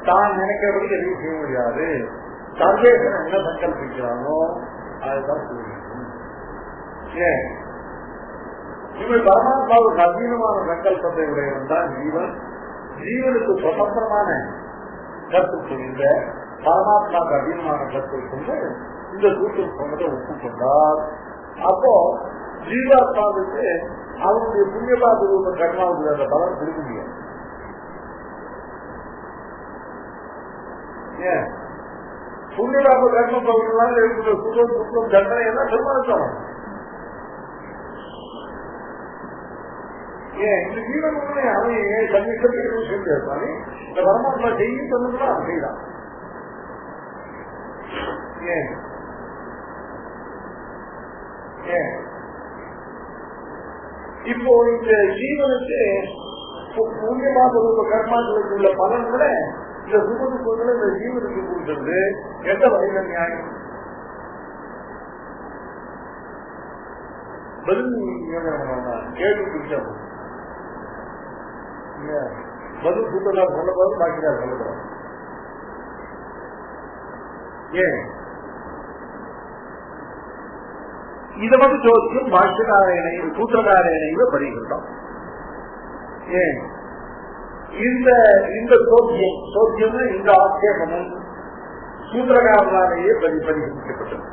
தான் நினைக்கிறபடி எதையும் செய்ய முடியாது. சர்வேசன் என்ன சங்கல்பிக்கிறானோ அதுதான் செய்யணும். இவன் பரமாத்மாவுக்கு அதீனமான சங்கல்பத்தை உடையவன் தான் ஜீவன். ஜீவனுக்கு சுதந்திரமான கருத்து இந்த பரமாத்மாவுக்கு அதீனமான கருத்தை கொண்டு இந்த சூத்திரத்தை ஒப்புக்கொண்டார். அப்போ ஜீவாத்மாவுக்கு அவனுடைய புண்ணியபாப கர்மாவுக்கு அந்த பலன் கொடுக்க முடியாது. ஏன் புண்ணியபாப கர்ம பகுதிகளால் இருக்கிற சுகம் துக்கம் தண்டனை எல்லாம் பெருமாள். ஏன் இந்த ஜீவன் அவன் சமீபத்தில் செஞ்சிருப்பானே இந்த பரமாத்மா செய்யும் சொன்னா அவன் செய்யலாம். ஏன் ஏன் இப்போ இந்த ஜீவனுக்கு புண்ணியமாக கர்மாக்களுக்கு உள்ள பலன் கூட இந்த சுகதுக்கங்களை இந்த ஜீவனுக்கு கொடுக்கிறது எந்த வகையில நியாயம்? பதில் கேள்வி பிடிச்சாங்க. பதில் சுத்ததா சொல்லப்போது பாக்கிதான் சொல்லப்படும். ஏன் இதை வந்து ஜோதியும் பாஷ்யக்காரனையும் சூத்திரக்காரனையும் படிக்கின்றோம். ஏன் இந்த சோத்தியம் இந்த ஆட்சேபமும் சூத்திரக்காரனாலேயே பரிகரிக்கப்பட்டது.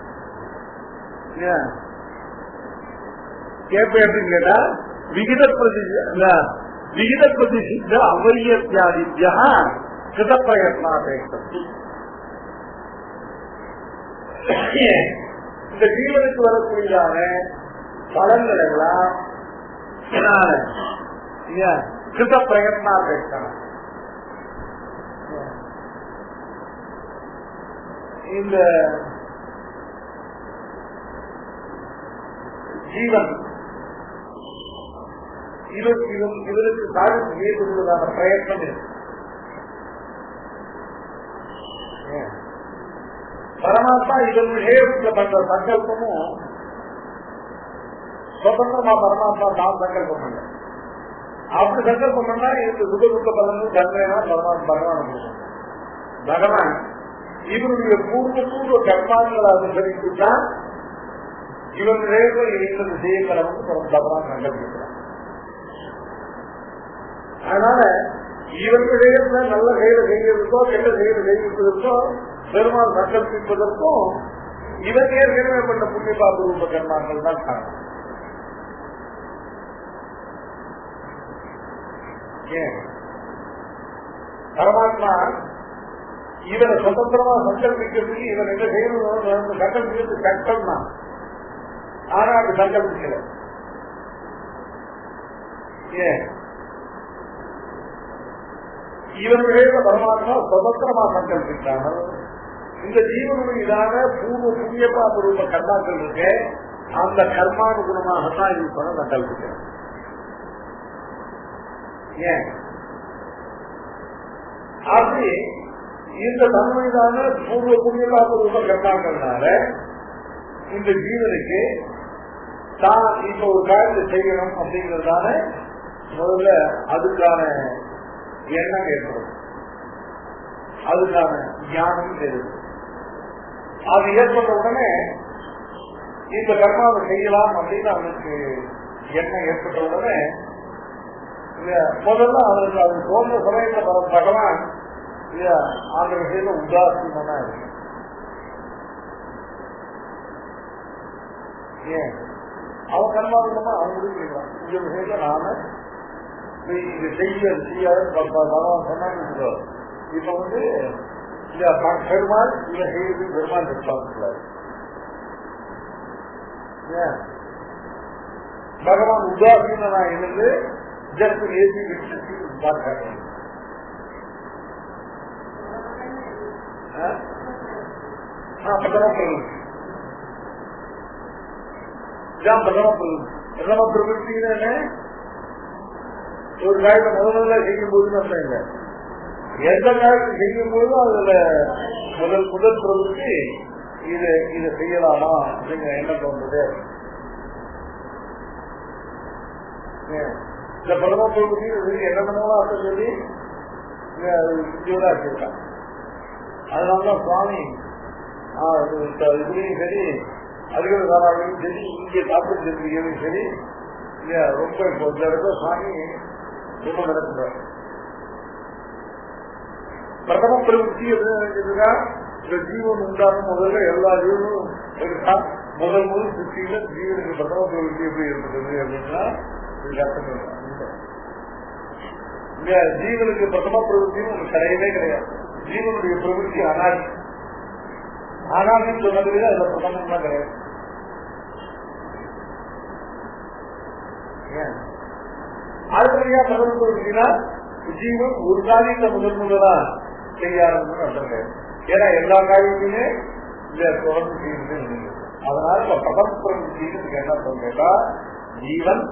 எப்படின்னு கேட்டா விகித பிரதிசித்த அவரியத்யாதித்யா கிருத பிரயத்னாபேட்சம். இந்த ஜீவனுக்கு வரக்கூடியதான பலன்கள் எல்லாம் கிருத பிரயத்னாபேட்சம். இந்த ஜீவன் இதற்கு சாதித்து ஏற்படுவதான பிரயத்னம் இருக்கு. பரமாத்மா இதன் விஷயத்துல பண்ற சங்கல்பமும் சுதந்திரமா பரமாத்மா தான் சங்கல்பம் பண்ண. அப்படி சங்கல்பம் பண்ணா இதுக்கு சுக பலன்கள் தன்மையா பகவான் பகவான் இவருடைய பூர்வ கர்மாக்களை அனுசரித்துதான் இவன் இந்த விஷயங்களை வந்து பகவான் சங்கல்பிக்கிறான். அதனால இவன் விஷயத்துல நல்ல செயலை செய்வதற்கோ கெட்ட செயலை செய்வதற்கோ பெருமாள் சங்கல்பிப்பதற்கும் இவன் ஏற்கனவே பண்ண புண்ணியபாப ரூப கர்மாக்கள் தான் காரணம். ஏன் பரமாத்மா இவனை சுதந்திரமா சங்கல்பிக்கிறதுக்கு இவன் என்ன செய்யணும் சங்கல்பிக்கிறது கஷ்டம் தான். ஆனா அது சங்கல்பிக்கல. ஏன் இவனுடைய பரமாத்மா சுதந்திரமா சங்கல்பித்தார்கள். இந்த ஜீவனுடைய இதான பூர்வ புண்ணியபாப ரூப கர்மாக்கள் இருக்கு. அந்த கர்மானுகுணமாகத்தான் இது பண்ண சங்கல்பிக்கிறார். ஏன் அப்படி இந்த தன்மைதான பூர்வ புண்ணியபாப ரூப கர்மாக்கள்னால இந்த ஜீவனுக்கு தான் இப்ப ஒரு காரியத்தை செய்யணும் அப்படிங்கிறதான முதல்ல அதுக்கான எண்ணம் ஏற்படும். அதுக்கான ஞானம் ஏற்படும். அது ஏற்பட்ட உடனே இந்த கர்மாவை செய்யலாம் அப்படின்னு அவனுக்கு எண்ணம் ஏற்பட்ட உடனே முதல்ல அவனுக்கு அது தோன்ற சமயத்துல பகவான் அந்த விஷயத்துல உதாசீனமா இருக்கு. ஏன் அவன் கர்மாவிடமா அவன் முடிக்கிறான். இந்த விஷயத்துல நாம இது செய்யாதுன்னு பகவான் சொன்னாங்க. இப்ப வந்து பெருமாள் இதை செய்யறது பெருமாள் ரெஸ்பான்சிபிளாரு. பகவான் உதாசீனா இருந்து ஜஸ்ட் ஏசி விட்டு பார்க்க பிரதம பிரவருத்தின்னு ஒரு காரியத்தை முதல்ல செய்யும் போது நம்ம இல்லை, எந்த காரியத்தை செய்யும் போதும் அதுல முதல் பிரவருத்தி இதை செய்யலாமா அப்படிங்கிற எண்ணம் தோன்றது. இந்த பிரதம பிரவருத்தி என்னென்னமோ அர்த்தம் சொல்லி இந்தியோட ஆக்கியிருக்காங்க. அதனாலதான் சுவாமி இதுலையும் சரி அதிகாரியும் சரி இங்கே சாப்பிட்டு சரி ரொம்ப இப்போ இந்த இடத்துல சாமி ரொம்ப நடக்கிறார். பிரதம பிரவೃತ್ತಿ என்ன நினைக்கிறதுக்கா இந்த ஜீவன் உண்டாகும் முதல்ல எல்லா ஜீவனும் இருக்கா. முதல் சிருஷ்டியில ஜீவனுக்கு பிரதம பிரவೃತ್ತಿ எப்படி இருக்கிறது அப்படின்னா ஜீவனுக்கு பிரதம பிரவೃத்தின்னு ஒன்று கிடையவே கிடையாது. ஜீவனுடைய பிரவೃತ್ತಿ அனாதி. அனாதின்னு சொன்னதுல அதுல பிரதமம் தான் கிடையாது. அடுத்தபடியா பிரதம பிரவೃத்தினா ஜீவன் ஒரு காரியத்தை முதலா செய்யாதுன்னு அர்த்தம் கிடையாது. ஏன்னா எல்லா காரியத்தையுமே இந்த தொடர்ந்து செய்யுது. அதனால பிரதம பிரவೃத்தின்னு என்ன அர்த்தம் கேட்டா ஜீவன்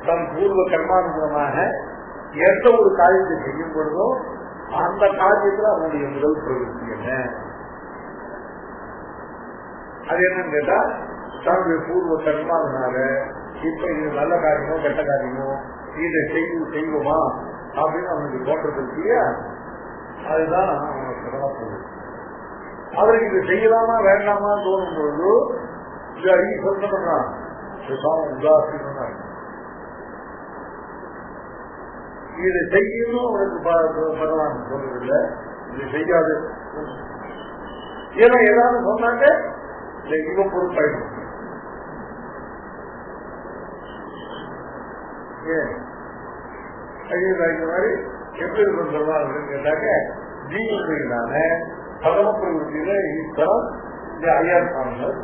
தன் பூர்வ கர்மானுகுணமாக எந்த ஒரு காரியத்தை செய்யும் பொழுதோ அந்த காரியத்தில் அவனுடைய முதல் பிரவೃತ್ತಿ என்ன, அது என்னன்னு கேட்டா தன்னுடைய பூர்வ கர்மாவனால இப்ப இது நல்ல காரியமோ கெட்ட காரியமோ இதை செய்வோமா அப்படின்னு அவனுக்கு தோன்றது இல்லையா, அதுதான் அவனுக்கு பிரதம பிரவೃತ್ತಿ. அவருக்கு இது செய்யலாமா வேண்டாமா தோணும் பொழுது இது அறிவி சொல்ல பண்றான் உதாசீனம். இதை செய்யணும் அவனுக்கு பரவாயில்ல சொல்றதில்லை, இது செய்யாது. ஏன்னா ஏதாவது சொன்னாங்க இவன் பொறுப்பாயிடும். இந்த மாதிரி எப்படி சொல்லுவாங்க அப்படின்னு கேட்டாக்க ஜீவனான பிரதம பிரவೃத்தியில ஈஸ்வரன் இந்த ஐயர் சாமிகள்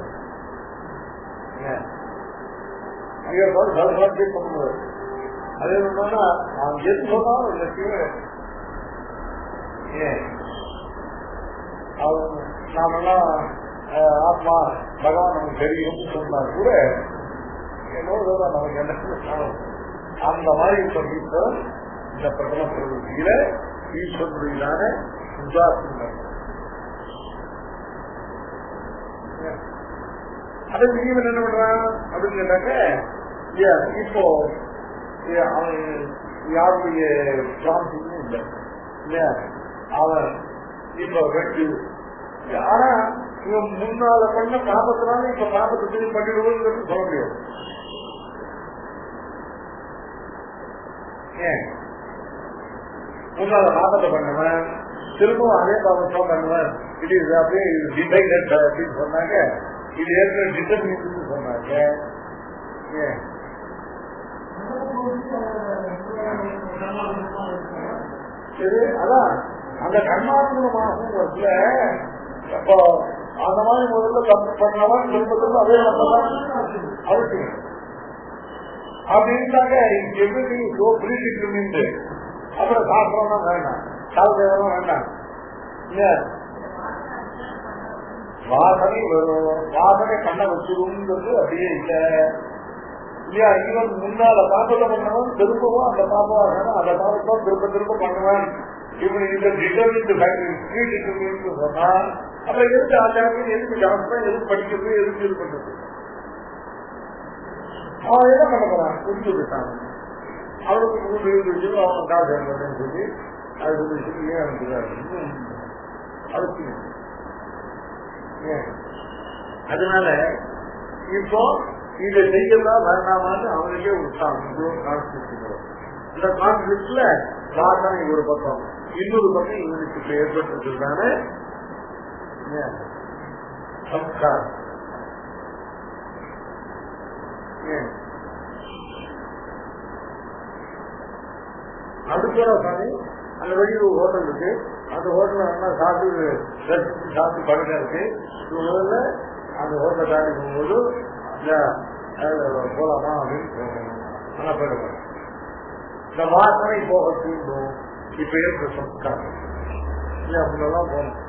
ஐயர் சாமி பண்ணுவார். அது என்னன்னா அவன் எது சொன்னாலும் இந்த தீவிரம் நாமெல்லாம் ஆத்மா பகவான் நமக்கு தெரியும்னு சொன்னா கூட என்னோட நமக்கு என்ன அந்த மாதிரி ஈஸ்வரன் இந்த பிரதம பிரவೃத்தியில ஈஸ்வரனுடையதான உதாசீனம். அதை ஜீவன் என்ன பண்றான் அப்படின்னு கேட்டாக்க இப்போ அவன் யாருடைய பிராந்தியும் இல்லை இல்லையா, அவன் இப்ப ரெண்டு ஆனா இவன் முன்னால பண்ண பாபத்தினால இப்ப பாபத்தை திரும்பி பண்ணிடுவோம் சொல்ல முடியாது. ஏன் முன்னால பாபத்தை பண்ணவன் திரும்பவும் அதே பாபத்தான் பண்ணுவன். இது அப்படியே டிசைடட் அப்படின்னு சொன்னாங்க. இது ஏற்கனவே டிட்டர்மினேஷன் சொன்னாங்க. ஏன் சரி, அதான் அந்த கர்மாத்மகமாகும் அப்போ அந்த மாதிரி முதல்ல தப்பு பண்ணவன் திரும்ப அதே நம்மதான் அவசியம் அப்படின்ட்டாங்க. எப்படி பிரிட்டு அப்புறம் சாஸ்திரம்னா வேண்டாம், சாஸ்திரம் வேண்டாம். வாசனை வரும், வாசனை கண்ண வச்சிருங்கிறது அப்படியே இல்லை இல்லையா. இவன் முன்னால பாப்பத்தை பண்ணவன் திரும்பவும் அந்த பாப்பாக அந்த பாப்பத்தான் திரும்ப திரும்ப பண்ணுவான். இவன் இந்த டிட்டர்மினேஷன் சொன்னா அப்புறம் எதுக்கு ஆச்சாரம், எதுக்கு ஜாஸ்திரம், எதுக்கு படிக்கிறது, எதுக்கு இது பண்றது? அவன் என்ன பண்ண போறான் புரிஞ்சு விட்டான். அவனுக்கு 3-20 விஷயம் அவன் காசு சொல்லி அது சொல்லி ஏன் அனுப்புறாரு அவசியம். அதனால இப்போ இதை செய்யலாம் வேண்டாமான்னு அவனுக்கே ஒரு கான்ஃபிளிக்ட். இந்த கான்ஃபிளிக்ட்ல வாசனை ஒரு பக்கம், இன்னொரு பக்கம் இவனுக்கு இப்ப ஏற்பட்டிருக்கிறதான சம்ஸ்காரம். அதுக்கு சாமி அந்த வெளியில் ஒரு ஹோட்டல் இருக்கு, அந்த ஹோட்டல்ல நல்லா சாப்பிட்டு பழக்கம் இருக்கு. முதல்ல அந்த ஹோட்டலை தாண்டி போகும்போது போலாமா அப்படின்னு நல்லா போயிடுவாங்க. இந்த வாசனை போக தூண்டும் இப்ப இருக்கிற சம்ஸ்காரம் அப்படின்னெல்லாம் போகணும்.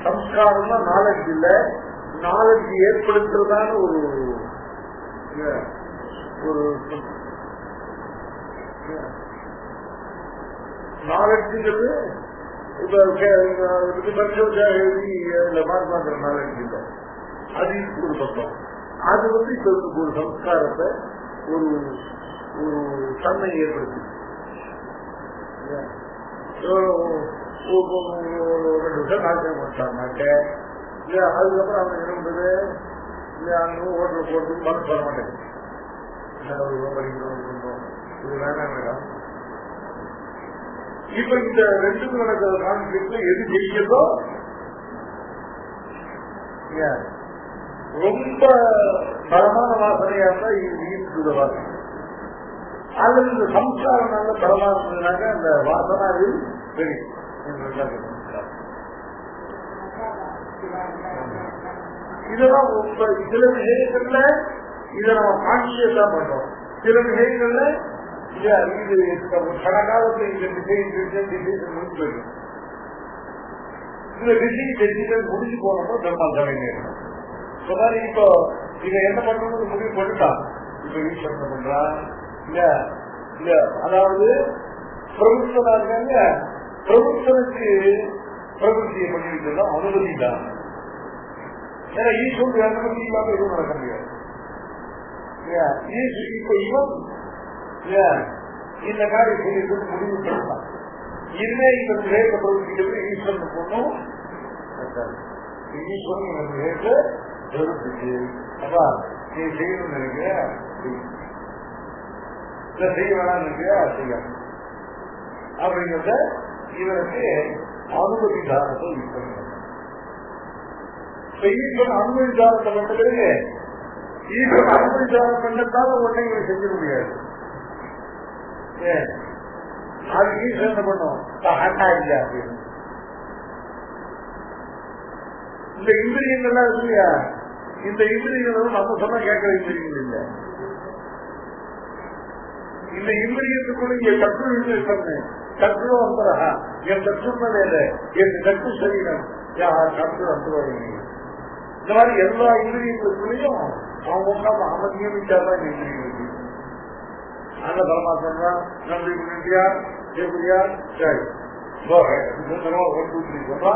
சம்ஸ்காரம்னா நாலேஜ் இல்ல, நாலேஜ் ஏற்படுத்துறதான ஒரு நாலேஜ்ங்கிறது இப்ப எழுதி மார்க் வாங்குற நாலேஜ் இல்லை, அது ஒரு பக்கம். அது இப்ப ஒரு சம்ஸ்காரத்தை ஒரு ஒரு தன்மை ஏற்படுத்தி 2 வருஷம் நாட்டியம் பண்ணிட்டாங்கன்னாக்க இல்லையா, அதுக்கப்புறம் அவங்க என்ன பண்றது இல்லையா, அங்கே ஓட்டல் போறதுக்கு மனசு வர மாட்டேங்குது. இது வேணாம். இப்ப இந்த 2க்கும் நடக்கிற கான்ஃபிளிக்ட்ல எது ஜெயிக்கிறதோ ரொம்ப பலமான வாசனையா இருந்தா ஈர்க்குத வாசனை, அல்லது இந்த சம்சாரம் நல்ல பலமா இருந்ததுனாக்க அந்த வாசனாவில் தெரியும். இதெல்லாம் சில விஷயங்கள்ல இதை நம்ம கான்சியஸா பண்றோம், சில விஷயங்கள்ல இது கடகாலத்துல இந்த டிசைன் முடிஞ்சு போயிடும். இந்த டிசைன் முடிஞ்சு போனப்போ தர்மாசனை நேரம் சொன்னாரு. இப்போ இதை என்ன பண்றது முடிவு பண்ணிட்டான். இப்ப ஈஸ்வரன் என்ன பண்றான் இல்ல இல்ல, அதாவது பிரபுத்தனா இருக்காங்க, பிரபுத்தனுக்கு பிரபுத்தியை பண்ணி வைக்கிறதா அனுமதி தான். ஏன்னா ஈஸ்வரனுக்கு அனுமதி இல்லாம எதுவும் நடக்க முடியாது. இப்ப இவன் இந்த காரியத்தை முடிவு பண்ணலாம். இனிமே இந்த விவேக பிரபுத்திக்கு ஈஸ்வரன் பொண்ணும் ஈஸ்வரன் இந்த விவேக பிரபுத்திக்கு அப்பா நீ செய்யணும்னு நினைக்கிறியா இதை செய்ய வேணாம்னு நினைக்கிறியா செய்யணும் அப்படிங்கிறத இவனுக்கு அனுமதி தானத்தை ஈஸ்வரன் ஈஸ்வரன் அனுமதி தானத்தை பண்ண பிறகு ஈஸ்வரன் அனுமதி தானம் பண்ணத்தால உடனே இவனை செஞ்சிட முடியாது. அது ஈஸ்வரன் என்ன பண்ணும் இல்ல அப்படின்னு இந்த இந்திரியங்கள்லாம் இருக்கு இல்லையா, இந்த இந்திரியங்களும் நம்ம சொன்னா கேட்கிற இந்திரியங்கள் இல்ல. இந்த இந்திரியத்துக்குள்ள இங்க தற்று தற்று வந்தரா என் தற்று வேலை என் தற்று சரீரம் தற்று வந்துருவாங்க. இந்த மாதிரி எல்லா இந்திரியங்களுக்குள்ளயும் அவங்க உட்காந்து அமைதியும் விட்டாதான் இந்த இந்திரியங்களுக்கு அந்த பரமாத்மா நன்றி புரியா ஜெயபுரியா சரி சொல்றா.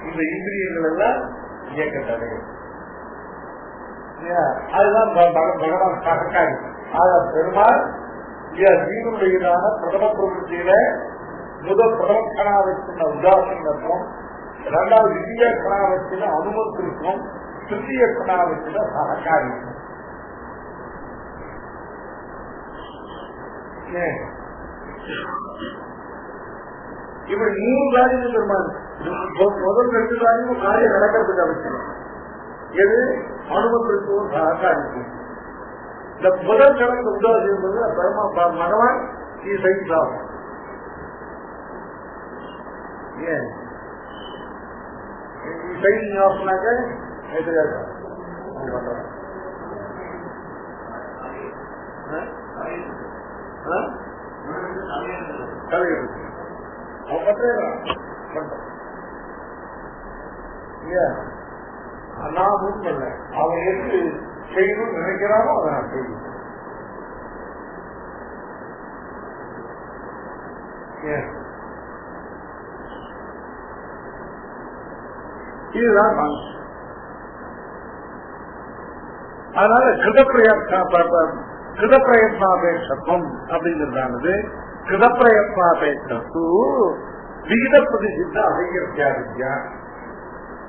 இந்த இந்திரியங்கள் எல்லாம் இயக்க தடைகள். அதுதான் பகவான் சகக்காரி. பெருமாள் ஜீவனுடையதான பிரதம பிரபுத்தியில முதல் பிரதம கணாவத்தின உதாசீனத்துவம், 2வது திவ்ய கணாவத்தின அனுமத்திற்கும், திருத்திய கணாவத்தின சகக்காரியம். இப்படி 3 காரியங்கள் பெருமாள். முதல் 2 காரியமும் காரியம் நடக்கிறதுக்கு அவசியம். எது அனுமத்திற்கும் சகக்காரியம். இந்த முதல் கடந்த உதாசீனம் பெருமா பகவான் சைத்தாகும். ஏன் சைன் ஆஃப்னாக்க நான் முன்ன அவன் எது செய்யணும்னு நினைக்கிறானோ அதை நான் செய்யணும். இதுதான் அதனால கிருதப்பிரயத்னாபேட்சம் அப்படிங்கிறதானது கிருதப்பிரயத்னாபேட்சத்து விகித பிரதிசித்த அசையா.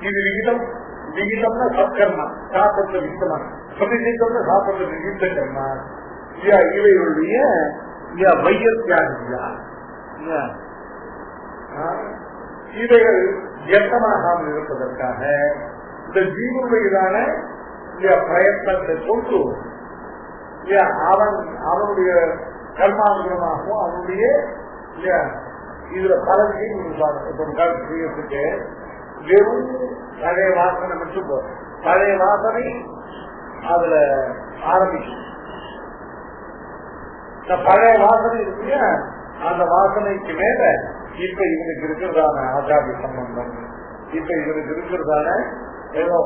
இது விகிதம். விகிதம்னா சத்கர்மா, சாப்பிட்ட விகிதமா. பிரதிசித்தம்னா சாப்பிட்ட விகித கர்மா. இவைகளுடைய வையத்தியாகியா இவைகள் வியர்த்தமாகாமல் இருப்பதற்காக இந்த ஜீவனுடையதான பிரயத்தனத்தை கொண்டு அவனுடைய கர்மானுகமாகவும் அவனுடைய இதுல பலனையும் செய்யறதுக்கு வெறும் பழைய வாசனை மட்டும் போதும். பழைய வாசனை அதுல ஆரம்பிக்கும். பழைய வாசனை இருக்கு, அந்த வாசனைக்கு மேல இப்ப இவனுக்கு இருக்கிறதான ஆச்சாரிய சம்பந்தம், இப்ப இவனுக்கு இருக்கிறதான ஏதோ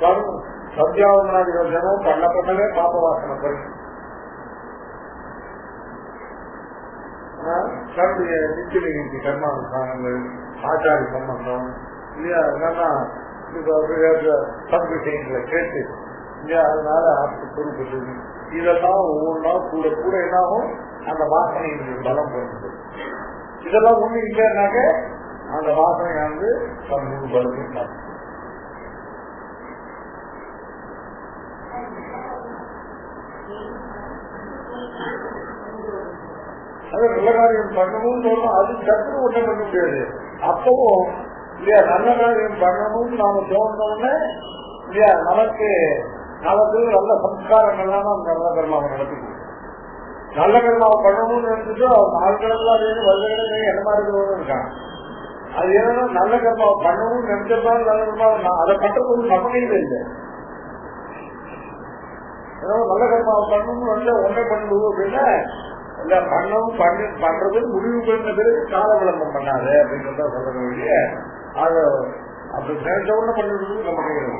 வரும் சத்தியாவனாதிகள் தினம் பண்ண பண்ணவே பாப்ப வாசனை வரும். நிச்சயமைக்கு கர்மானுஷ்டானங்கள், ஆச்சாரிய சம்பந்தம் இல்லையா, சத் விஷயங்களை கேட்டு இல்லையா, அதனால பொறுப்பு இதெல்லாம் ஒவ்வொரு நாள் கூட கூட என்னாகும் அந்த வாசனையினுடைய பலம் வருது. இதெல்லாம் ஒண்ணு இல்லைன்னாக்க அந்த வாசனையானது மூணு பலத்தையும் அது நல்ல காரியம் பண்ணணும்னு சொல்லணும். அது சத்துரு ஒன்றும் பண்ண முடியாது. அப்பவும் இல்லையா நல்ல காரியம் பண்ணணும்னு நாம தோணுனோடனே இல்லையா நமக்கு நல்ல சம்ஸ்காரங்கள்லாம் நம்ம நல்ல கர்மாவை நடத்திக்கணும். நல்ல கர்மாவை பண்ணணும்னு நினைச்சிட்டு அவர் 4 கிழமையும் வருடங்களே என்ன மாதிரி இருக்காங்க. அது ஏன்னா நல்ல கர்மாவை பண்ணணும்னு நினைச்சதாலும் நல்ல கர்மா அதை பண்றது நம்ம கையில இல்லை. நல்ல கர்மாவை பண்ணணும்னு வந்து ஒன்றை பண்ணுவோம் அப்படின்னா இல்ல பண்ணவும் பண்றது முடிவு பண்ண பிறகு கால விளம்பரம் பண்ணாது அப்படின்றத சொல்றது இல்லைய. அது அப்படி நினைச்ச உடனே பண்ணுறது நம்ம கையில்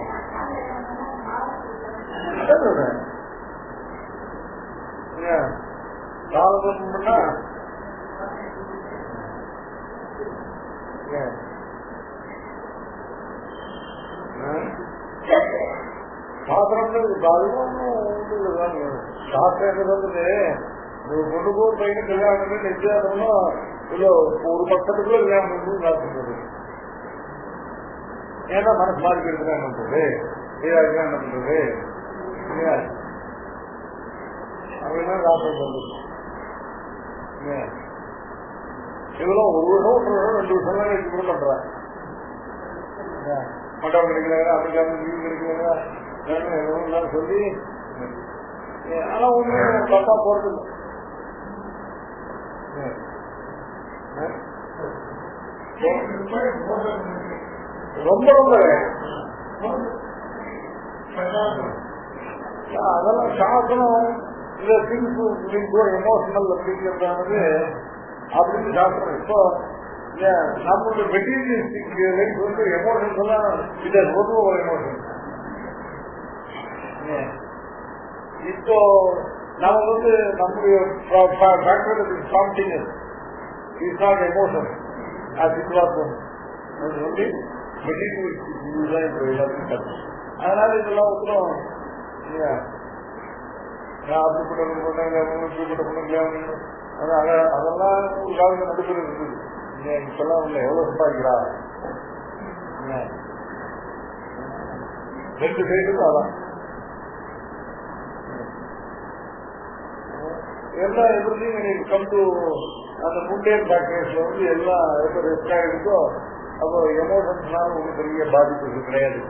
கால விளம்பரம் பண்ணா சாஸ்திரம்னு சாஸ்திரம் வந்து கொண்டு போய் பையன் கல்யாணம் நிச்சயம்னா இல்ல ஒரு பக்கத்துக்குள்ள கல்யாணம் நான் சொல்றது. ஏன்னா மனசு மாறி என்ன பண்றது என்ன பண்றது அப்படின்னா சாஸ்திரம் சொல்றது. இவ்வளவு 1 வருஷம் 2 வருஷம் வச்சு கூட பண்றேன். மட்டம் கிடைக்கிறாங்க அப்படிக்காம லீவு கிடைக்கிறாங்க சொல்லி ஆனா ஒண்ணு தப்பா போறது ரொம்ப ரொம்ப அதெல்லாம் சாசனம் இந்த திங்ஸ் எமோஷனல் அப்படிங்கிறதானது அப்படின்னு சாப்பிடுறோம். இப்போ நம்மளுடைய மெட்டீரியலிஸ்டிக் லைஃப் வந்து எமோஷன்ஸ் எல்லாம் இது பொதுவாக ஒரு எமோஷன். இப்போ நம்ம வந்து நம்முடைய எமோஷன் அதனால இதெல்லாம் ஒன்றும் அதெல்லாம் ஒரு காலத்தில் நடுப்புற இருக்குது. இப்பெல்லாம் உள்ள எவ்வளவு சம்பாதிக்கிறா 2 சைடுக்கும் அதான் எல்லா எதிர்த்தையும் கம் டு அந்த முண்டேன் பேக்கேஜ்ல வந்து எல்லாம் எப்ப ரெஸ்ட் ஆகிடுதோ அப்போ எமோஷன்ஸ்னால ஒரு பெரிய பாதிப்பு கிடையாது.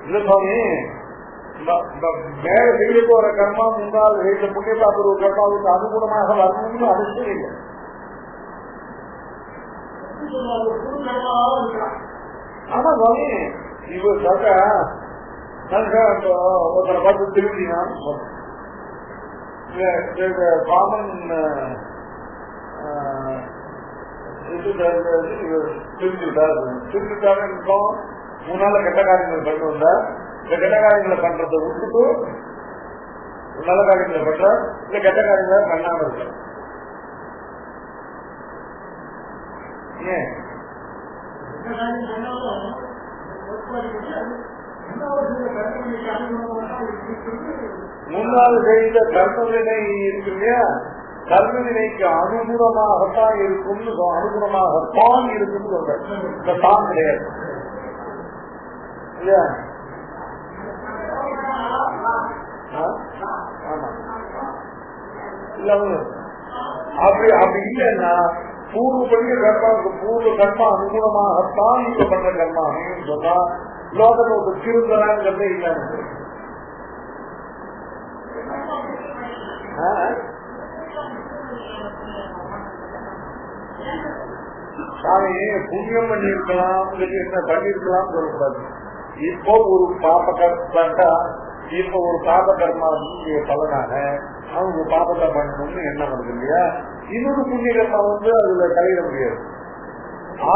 இல்ல சுவாமி மேல செய்ய போற கர்மா முன்னால் வீட்டுல புண்ணியபாத்திர ஒரு கர்மாவுக்கு அனுகூலமாக வரணும்னு அவசியம் இல்லை. ஆமா சுவாமி இவ சொல்ற ஒருத்தரை பார்த்து திரும்பினா காமன் திரும்பிட்டாரு 3 நாள்ல கெட்ட காரியங்கள் பண்ணி வந்தா இந்த கெட்ட காரியங்களை பண்றதை விட்டுட்டு நல்ல காரியங்களை பண்ற இந்த கெட்ட காரியங்களை பண்ணாம இருக்க. ஏன் 3வது செய்த கர்மவினை இருக்கு இல்லையா, கர்மவினைக்கு அனுகூலமாகத்தான் இருக்கும்னு அனுகூலமாகத்தான் இருக்குன்னு சொல்றேன். இந்த தான் கிடையாது இல்லையா? ஆமா இல்ல அப்படி இல்லைன்னா பூர்வப்படிய கர்மாவுக்கு பூர்வ கர்மா அனுகூலமாகத்தான் இப்ப பண்ற கர்மா அப்படின்னு சொன்னா லோகத்தை ஒரு திருந்தராங்கிறதே இல்லைன்னு சாமி புண்ணியம் பண்ணிருக்கலாம் பண்ணிருக்கலாம் சொல்லக்கூடாது. இப்போ ஒரு பாப கர்மா இப்ப ஒரு பாப கர்மா பலனாக அவங்க பாபத்தை பண்ணணும்னு என்ன வருது இல்லையா? இன்னொரு புண்ணிய கர்மா வந்து அதுல தலையிட முடியாது.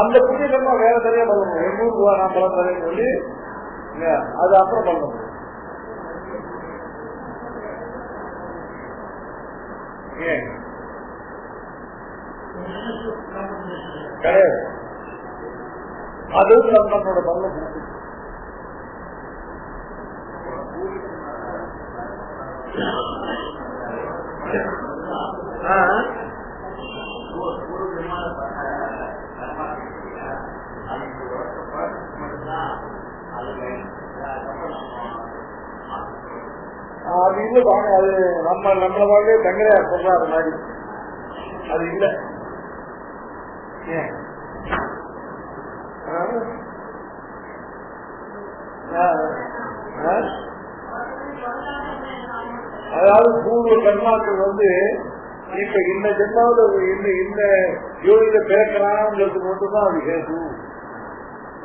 அந்த புண்ணிய கர்மா வேற தனியா பண்ணணும். 800 ரூபாய் நான் பலம் தரேன்னு சொல்லி அது அப்புறம் பண்ண முடியும். கிடையாது. அது தன்னோட பலனை கொடுக்கும். அது இல்ல பாருங்க, அது நம்மள வாழ்க்கை தங்கரையா சொல்றாரு மாதிரி அது இல்ல. அதாவது பூர்வ கர்மாக்கள் இப்ப இந்த ஜென்மாவில் இந்த யோகியில பிறக்கிறாங்கிறது மட்டும்தான் அது கேது.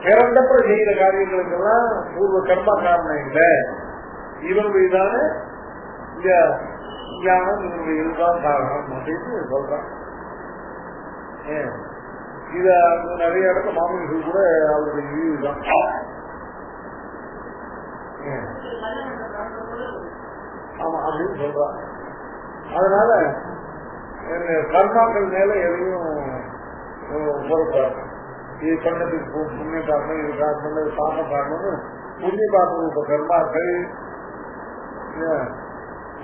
பிறந்தப்ப செய்கிற காரியங்களுக்கெல்லாம் பூர்வ கர்மா காரணம் இல்லை, இவனுடையதான ஞானம் இவனுடைய இதுதான் காரணம் அப்படின்னு சொல்றான். இத நிறைய இடத்துல மாமனிகள் கூட அவருடைய இதுதான். ஆமா அப்படின்னு சொல்றான். அதனால கர்மாக்கள் மேல எதையும் பொறுப்பாரு. இது பண்ணதுக்கு புண்ணிய காரணம், இது பண்ணது பாப காரணம்னு புண்ணிய பாபம் இப்ப கர்மாக்கள்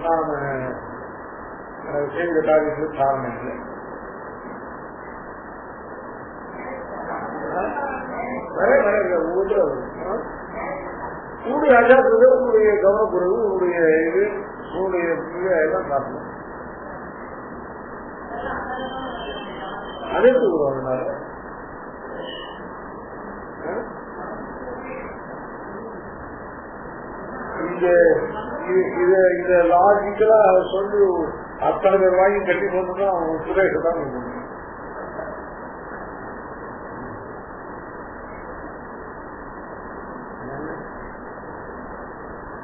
நாம செய்த காரியத்துக்கு காரணம் இல்லை. உங்களுடைய அஜாக்கிரதை, உங்களுடைய கவனக்குறைவு, உங்களுடைய இது, உங்களுடைய எல்லாம் காரணம் அதே சொல்லுவாங்க. இத லாஜிக்கலா சொல்லி அத்தனை பேர் வாங்கி கட்டி போட்டுதான் அவன் சுரேஷ தான் இருக்கணும்.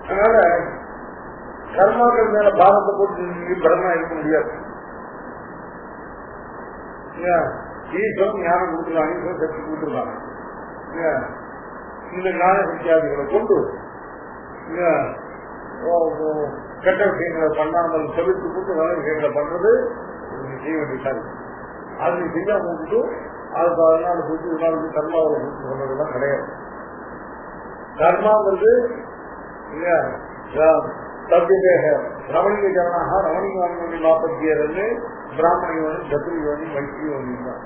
அதனால கர்மாக்கள் மேல பாரத்தை போட்டு பிரமா இருக்க முடியாது. ஈஸ்வரன் ஞானம் கொடுத்துருக்காங்க, ஈஸ்வரன் சக்தி கொடுத்துருக்காங்க. இந்த ஞான சக்தியாதிகளை கொண்டு கெட்ட விஷயங்களை பண்ணாமல் செலுத்து கொண்டு நல்ல விஷயங்களை பண்றது செய்ய வேண்டியது. அது செய்ய போட்டு அது 14 போட்டு 14 கர்மாவை கொடுத்து சொன்னதெல்லாம் கிடையாது. கர்மாங்கிறது ரமணிக ஜனாக ரமணிக வாங்கி 47 பிராமண யோனி, சத்ரு யோனி, வைத்திய யோனி தான்.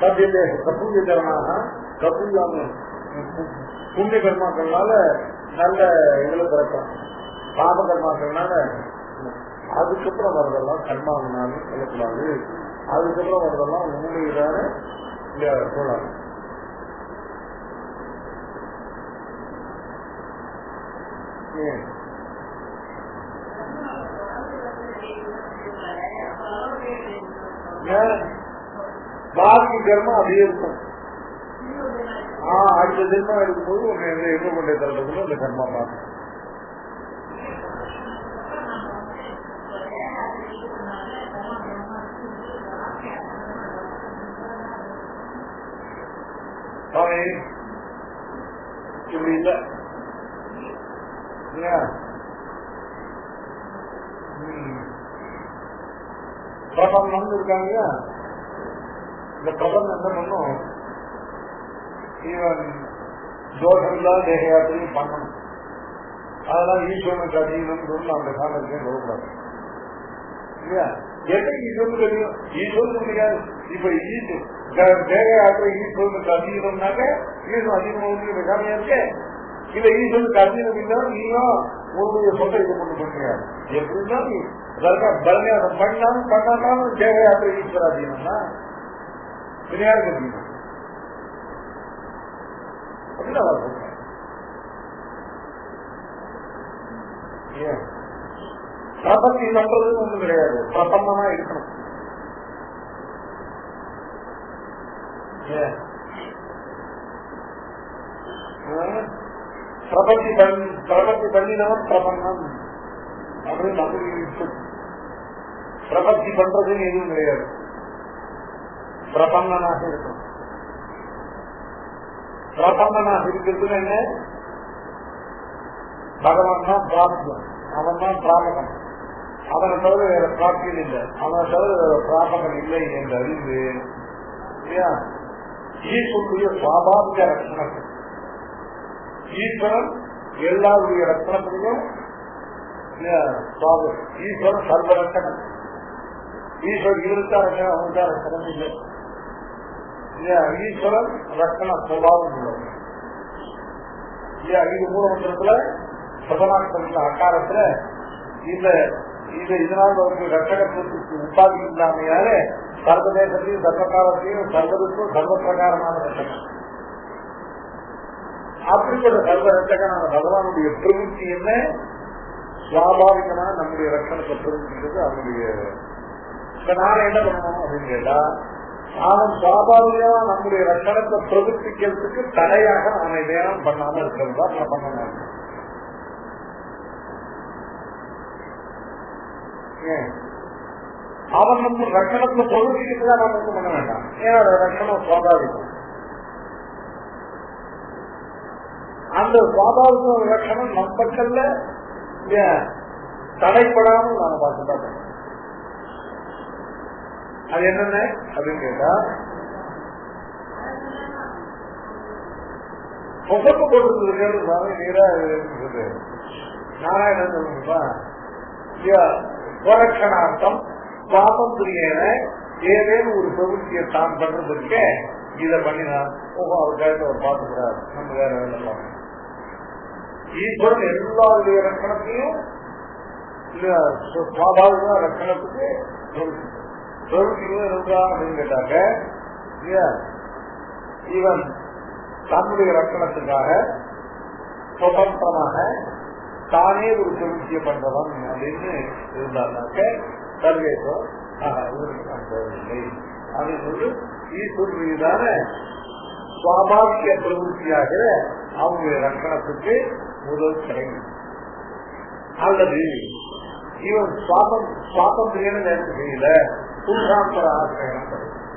சத்தியதேக கபூய ஜனாக கபூயாம புண்ணிய கர்மாக்கள்னால நல்ல இதுல பிறக்கலாம், பாப கர்மாக்கள்னால அதுக்கப்புறம் வரதெல்லாம் கர்மாவனாலும் சொல்லக்கூடாது. அதுக்கப்புறம் வரதெல்லாம் உண்மையிலான சொல்லலாம். பாக்கி கர்மம் அப்படியே இருக்கும். அடுத்த ஜென்மா இருக்கும்போது உன்னை எங்க கொண்டே தரதுக்குள்ள அந்த கர்மா பார்க்கணும். இப்படி இல்ல பிரபந்தம் இருக்காங்க. இந்த பிரபந்தம் என்ன பண்ணும், ஈவன் தோஷம் இல்லாத தேக யாத்திரையும் பண்ணணும். அதெல்லாம் ஈஸ்வரனுக்கு அதீனம் சொல்லணும். அந்த காலத்துக்கே சொல்லக்கூடாது இல்லையா? எதை ஈஸ்வரனுக்கு தெரியும்? ஈஸ்வரனுக்கு தெரியாது. இப்ப தேக யாத்திரை ஈஸ்வரனுக்கு அதீனம்னாக்க ஈஸ்வரன் அதீனம் விசாரணையா இருக்க. இல்ல ஈஸ்வரனுக்கு அதீனம் இல்லாம நீயும் உங்களுடைய சொந்த இதை கொண்டு பண்ணுங்க. எப்படின்னா பலனியாசம் பண்ணாலும் பண்ணாலும் தேக யாத்திரை ஈஸ்வர அதீனம்னா விளையாடு அதீனம் அப்படின்னு பிரபத்தி பண்றது ஒன்றும் கிடையாது. பிரபந்தமா இருக்கணும். பிரபத்தி பண்ணினவன் பிரபந்தம் அப்படின்னு நமக்கு பிரபத்தி பண்றதுன்னு எதுவும் கிடையாது. பிரபந்தனாக இருக்கணும். பிரபந்தனாக இருக்கிறதுன்னு என்ன? பகவான் தான் பிராப்தியம், அவன் தான் பிராபகன். அவனை தவிர வேற பிராப்தியம் இல்லை, அவனை தவிர வேற பிராபகன் இல்லை என்று அறிந்து ஈஸ்வருடைய சுவாபாவிக லட்சணம். ஈஸ்வரன் எல்லாருடைய லட்சணத்திலையும் ஈஸ்வரன் சர்வ லட்சணம். ஈஸ்வரன் இருக்கா லட்சணம் அவனுக்கா லட்சணம் இல்லை. ஈஸ்வரன் லட்சண சுவாவம் உள்ளது. இது மூலமந்திரத்துல பிரதமாட்சத்துல அக்காலத்துல இதனால் ஒரு ரட்சகத்துக்கு உபாதி இல்லாமையால சர்வதேசத்தையும் சர்வகாலத்தையும் சர்வதுக்கும் சர்வ பிரகாரமான ரட்சகம். அப்படிப்பட்ட சர்வ ரட்சகனான பகவானுடைய பிரவೃತ್ತಿ என்ன? சுவாபாவிகமான நம்முடைய ரட்சணத்தை பிரவೃತ್ತಿங்கிறது அவனுடைய. நாளை என்ன பண்ணணும் அப்படின்னு கேட்டா, அவன் சுவாபாவிகமா நம்முடைய ரட்சணத்தை பிரவೃತ್ತಿக்கிறதுக்கு தடையாக அவனை தியானம் பண்ணாம இருக்கிறது தான் நான் பண்ணணும். அவன் நம்ம ரட்சணத்தை பிரவೃತ್ತಿக்கு தான் நம்ம ஒன்றும் பண்ண வேண்டாம். ஏன்னா ரட்சணம் சுவாபாவிகம். அந்த சுவாபாவிக லட்சணம் நம்பக்கல்ல தடைப்படாமல் நாம பார்த்துட்டா. அது என்னென்ன அப்படின்னு கேட்டா, பொசப்பு போட்டு நீரா இருக்குது. நாராயணன் சொல்லுங்களா, சுவரட்சணார்த்தம் சுவாதந்திரியன ஏதேனும் ஒரு பிரவೃತ್ತಿயை தான் பண்றதுக்கு இதை பண்ணினான். அவருக்காக அவர் பார்த்துக்கிறார், நம்ம வேற வேலை பார்க்கணும். ஈஸ்வரன் எல்லாருடைய ரட்சணத்தையும் சுவாபாவிக ரட்சணத்துக்கு பிரவೃತ್ತಿகளா அப்படின்னு கேட்டாங்க. இவன் தன்னுடைய ரட்சணத்துக்காக சுதந்திரமாக தானே ஒரு பிரவೃತ್ತಿயை பண்றவன் அப்படின்னு இருந்தாங்க. சர்வேஸ்வர் இவருக்கு நான் தேவையில்லை அப்படின்னு சொல்லி ஈஸ்வரதான சுவாபாவிக பிரவೃತ್ತಿயாக அவங்களுடைய ரட்சணத்துக்கு முதல் கிடைக்கும். அல்லது இவன் சுவாதந்திரியான நேரம் செய்யல, புருஷாந்தர ஆசிரியம்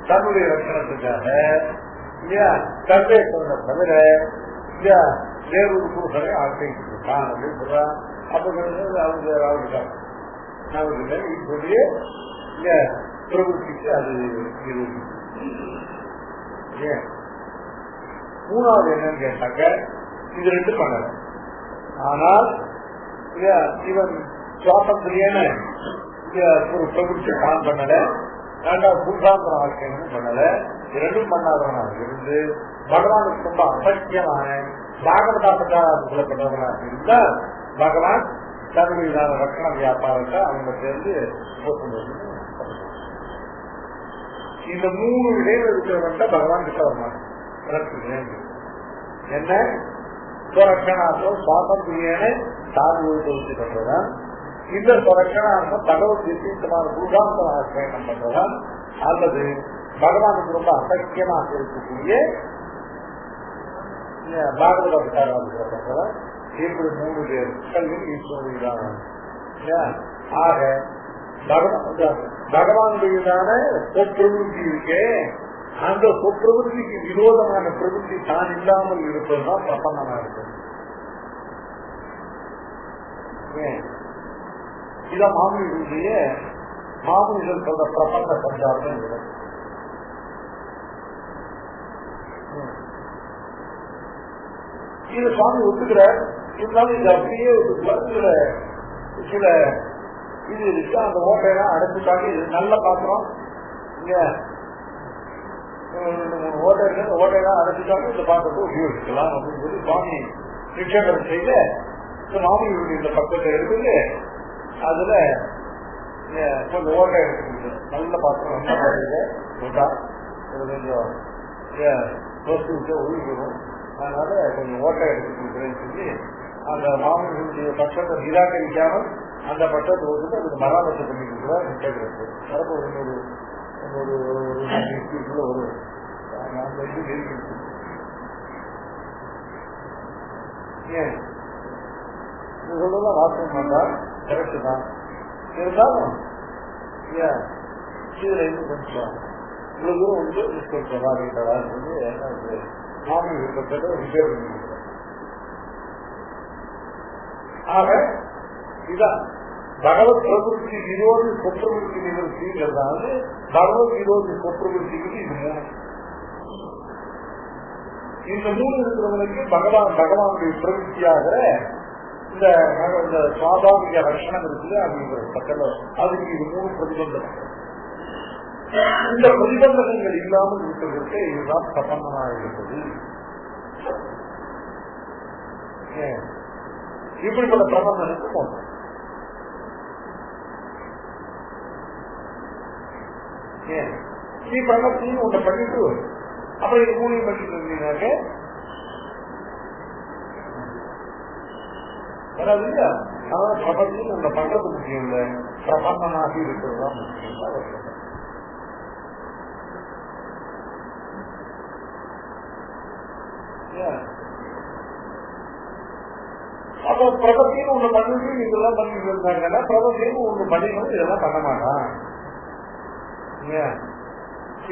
தன்னுடைய ரட்சணத்துக்காக சர்வேஸ்வரனை தவிர வேறொரு புருஷனை ஆசிரியிருக்கான் அப்படின்னு சொல்றான். அப்ப அவங்க ஈஸ்வரிய பிரவೃத்திக்கு அது இருக்கு. மூணாவது என்னன்னு கேட்டாக்க, இது ரெண்டு பண்ணல. ஆனால் இவன் சுவாதந்திரியான ஒரு பிரவೃத்தி தான் பண்ணல, ரெண்டாவது புருஷாந்தர ஆசிரியம் பண்ணல. இரண்டும் பண்ணாதவனாக இருந்து பகவானுக்கு ரொம்ப அசக்கியமான பாகவதாபச்சாரத்துல பண்ணவனாக இருந்தால் பகவான் தன்னுடைய ரட்சண வியாபாரத்தை அவங்க சேர்ந்து இந்த மூணு இடையில இருக்கிறவங்க பகவான் கிட்ட வரமாட்டேன். என்ன சுவரட்சணார்த்தம் சுவாதந்திரியான தான் உறுதி பண்றதான், இந்த சுவரட்சணார்த்தம் பகவத் விசேஷமான புருஷாந்தர ஆசிரியம் பண்றதான், அல்லது பகவானுக்கு ரொம்ப அசக்கியமாக இருக்கக்கூடிய பாகவத பண்றதான். இப்படி மூணு பேர் ஈஸ்வரன். ஆக பகவானுடையதான சொற்பிரவೃத்தி இருக்கே, அந்த சொற்பிரவೃத்திக்கு விரோதமான பிரவೃத்தி தான் இல்லாமல் இருப்பதுதான் பிரசன்னமா இருக்கு. இத மாமனிகளுடைய மாமனிகள் சொல்ற பிரபந்த சஞ்சாரம். இது சுவாமி ஒத்துக்கிற இருந்தாலும் இது அப்படியே சில இது இருக்கு. அந்த ஓட்டையெல்லாம் அடைச்சுட்டாங்க. இது நல்ல பாத்திரம் இங்க 2-3 ஓட்டை இருக்கு. ஓட்டையெல்லாம் அடைச்சுட்டாங்க. இந்த பாத்திரத்தை உபயோகிக்கலாம் அப்படின்னு சொல்லி சுவாமி நிச்சயம் செய்த மாமனிகளுடைய இந்த பக்கத்தை எடுத்துட்டு அதுல கொஞ்சம் ஓட்டை எடுத்து நல்ல பாத்திரம் கொஞ்சம் ஒழுங்கிடும். அதனால கொஞ்சம் ஓட்டை எடுத்துக்கிறேன்னு சொல்லி அந்த மாமனிகளுடைய பட்சத்தை நிராகரிக்காமல் அந்த பட்சத்தை வந்து அதுக்கு மராமத்து பண்ணிக்கிறதா நிச்சயிக்கிறது. மரபு ஒரு ஏன் இது சொல்லலாம் வாசம் பண்ணா கரெக்டு தான். இருந்தாலும் இதுல இருந்து கொஞ்சம் இவ்வளவு தூரம் வந்து நிச்சயிக்கிறதா அப்படின்றதா வந்து என்ன மாமி விருப்பத்தை ரிப்பேர் பண்ணிக்கிறோம். ஆக இதான் பகவத் பிரவೃத்தி விரோதி சொற்பிரவೃத்தி நிவர்த்திங்கிறதால பகவத் விரோதி சொற்பிரவೃத்திக்கு இது மூணு. இந்த மூணு இருக்கிறவங்களுக்கு பகவானுடைய பிரவருத்தியாக இந்த சுவாபாவிக லட்சணம் இருக்குது அப்படிங்கிற பக்கத்துல அதுக்கு இது மூணு பிரதிபந்தம். இந்த பிரதிபந்தங்கள் இல்லாமல் இருக்கிறதுக்கு இதுதான் பிரபந்தமாக இருக்குது. இப்படிப்பட்ட பிரபந்தனுக்கு போனோம். நீ பிரபத்தின்னு ஒன்றை பண்ணிட்டு அப்புறம் இது மூணையும் பண்ணிட்டு இருந்தீங்க வராது இல்லையா? அதாவது பிரபத்தின்னு ஒன்றை பண்றது முக்கியம் இல்லை, பிரபந்தனாக இருக்கிறது தான் முக்கியம். அப்போ பிரபத்தின்னு ஒண்ணு பண்ணிட்டு இதெல்லாம் பண்ணிட்டு இருந்தாங்கன்னா பிரபத்தின்னு ஒண்ணு பண்ணிக்கணும், இதெல்லாம் பண்ண மாட்டான்.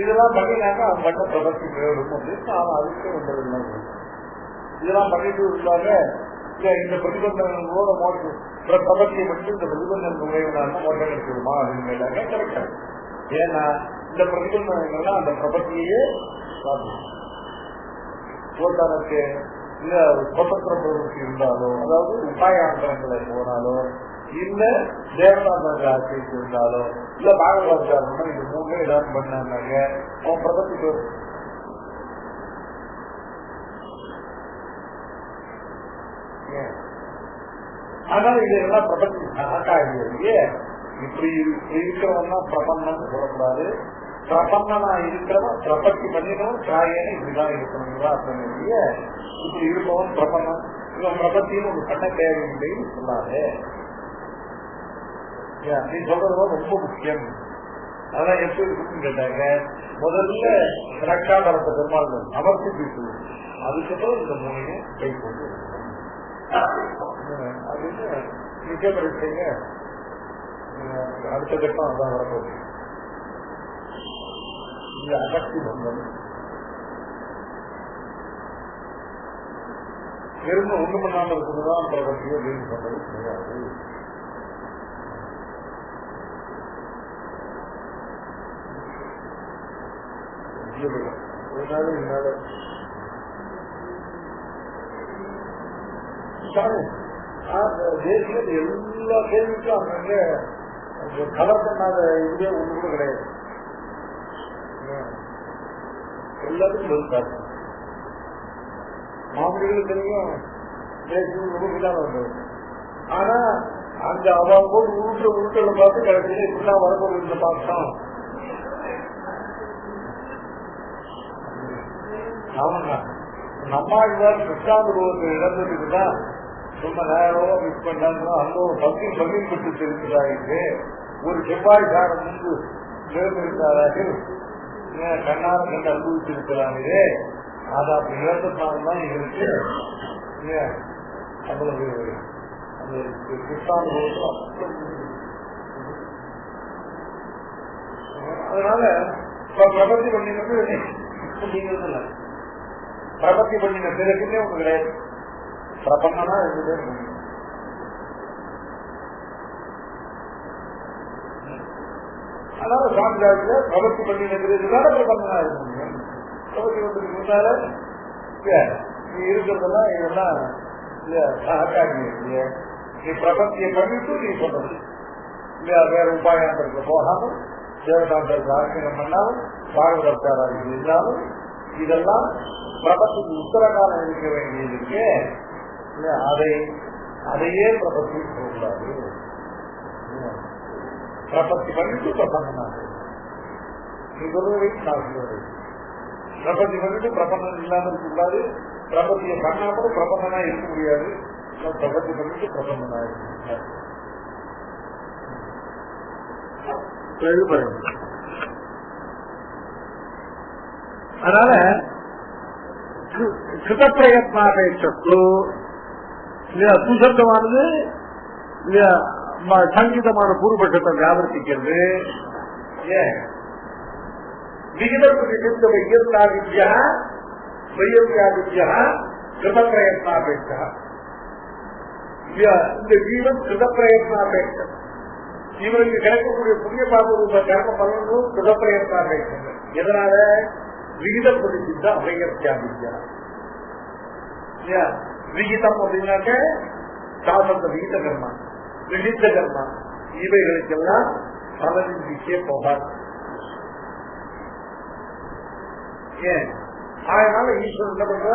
இதெல்லாம் பண்ணினாக்க அவன் பண்ண பிரபத்தி வேணும் அப்படின்னு அவன் அதுக்கே வந்தது. இதெல்லாம் பண்ணிட்டு இருந்தாங்க இந்த பிரதிபந்தங்களோட மோட்டம் பிரபத்தியை மட்டும் இந்த பிரதிபந்தன் நுழைவுனால மோட்டம் எடுத்துருமா அப்படின்னு கேட்டாங்க. கரெக்டா? ஏன்னா இந்த பிரதிபந்தங்கள்லாம் அந்த பிரபத்தியே போட்டானுக்கு இல்ல சுதந்திர பிரவருத்தி இருந்தாலோ, அதாவது உபாயாந்திரங்களை போனாலோ, இல்ல தேவதாந்தர ஆட்சிக்கு இருந்தாலோ, இல்ல பாகவதாச்சாரம் இது மூணு ஏதாவது பண்ணாங்க அவன் பிரபத்திக்கு. அதனால இதெல்லாம் பிரபத்தி சகாக்காரியே. இப்படி இருக்கிறவன்னா பிரபந்தம் சொல்லக்கூடாது. பிரபந்தனா இருக்கிறவன் பிரபத்தி பண்ணினவன் காயன்னு இப்படிதான் இருக்கணுங்களா அப்படிங்க. இப்படி இருப்பவன் பிரபந்தம் இவன் பிரபத்தின்னு ஒரு பண்ண தேவையில்லைன்னு சொல்லாது. நீ சொல்றது ரொம்ப முக்கியம். அதான் எப்படி இருக்குன்னு கேட்டாங்க. முதல்ல திரட்சாபரத்தை பெருமாள் அமர்த்தி பேசுவது, அதுக்கப்புறம் இந்த மூணையும் கை கொண்டு அப்படின்னு நிச்சய பரீட்சைங்க அடுத்த கட்டம் அதான் வரப்போகுது. இந்த அகத்தி பந்தம் இருந்து ஒண்ணு பண்ணாமல் இருக்குதுதான் பிரபத்தியோ அப்படின்னு சொன்னது கிடையாது. தேசியத்தில் எல்லா கேள்விக்கும் அங்க கவர் பண்ணாத இதுவே ஒண்ணு கூட கிடையாது. எல்லாத்துக்கும் பதில் மாமனிகளுக்கு தெரியும் தேசியம் ரொம்ப இல்லாம இருந்தது. ஆனா அந்த அவங்க போட்டு உருட்டல பார்த்து கடைசியில இப்படிலாம் வரப்போகுது பார்த்தோம். ஆமாங்க, நம்மாழ்வார் கிருஷ்ணானுபவத்தை இழந்ததுக்குதான் ரொம்ப நேரம் மிஸ் பண்ணாங்க. அந்த ஒரு பகிர் பெற்று தெரிவிக்கிறாங்க. ஒரு செவ்வாய் காரம் முன்பு தேர்ந்தெடுத்தார்கள், கண்ணார கண்டு அனுபவித்திருக்கிறாங்களே. அது அப்படி இழந்ததுனால்தான் எங்களுக்கு அவ்வளவு அந்த கிருஷ்ணானுபவம். அதனால பிரபத்தி பண்ணினது அப்படிங்கிறது பிரபத்தி பண்ணின பிறகுமே ஒண்ணு கிடையாது. பிரபந்தனா இருந்ததே முடியும். அதனால சாமியாருக்கு பிரபத்தி பண்ணின பிறகுதான பிரபந்தனா இருக்க முடியும். பிரபத்தி வந்ததுக்கு முன்னால நீ இருக்கிறதெல்லாம் இதெல்லாம் சகக்காரி இல்லையா? நீ பிரபத்தியை பண்ணிட்டு நீ சொல்றது இல்லையா? வேற உபாயாந்தருக்கு போகாமல் தேவதாந்தருக்கு ஆக்கிரம் பண்ணாலும் பாகவதாச்சாரம் இல்லாமல் இதெல்லாம் பிரபத்திக்கு உத்தரகாலம் இருக்க வேண்டியதுக்கு அதையே பிரபத்தி சொல்லக்கூடாது. பிரபத்தி பண்ணிட்டு பிரபந்தனாக நீ சொல்றது நான் சொல்றது. பிரபத்தி பண்ணிட்டு பிரபந்தம் இல்லாம இருக்கக்கூடாது. பிரபத்தியை பண்ணாமல் பிரபந்தனா இருக்க முடியாது. பிரபத்தி பண்ணிட்டு பிரபந்தனா இருக்க. அதனால கிருதப்பிரயத்னாபேட்சத்து சுசப்தமானது சங்கீதமான பூர்வபட்சத்தை வியாபர்த்திக்கிறது. விகிதத்துக்கு வையர்வியா கிருதப்பிரயத்னாபேட்சா. இந்த ஜீவன் கிருதப்பிரயத்னாபேட்சம். இவருக்கு கிடைக்கக்கூடிய புதிய பாபரூப கர்ம பலனும் கிருதப்பிரயத்னாபேட்சம். எதனால விகித பிரதிசித்த அவையர்த்தியா விகிதம் அப்படின்னாக்க சாஸ்திர விகித கர்மா, விகித கர்மா இவைகளுக்கெல்லாம் பலனிந்திக்கே போகாது. ஏன்? அதனால ஈஸ்வரன் என்ன பண்ற,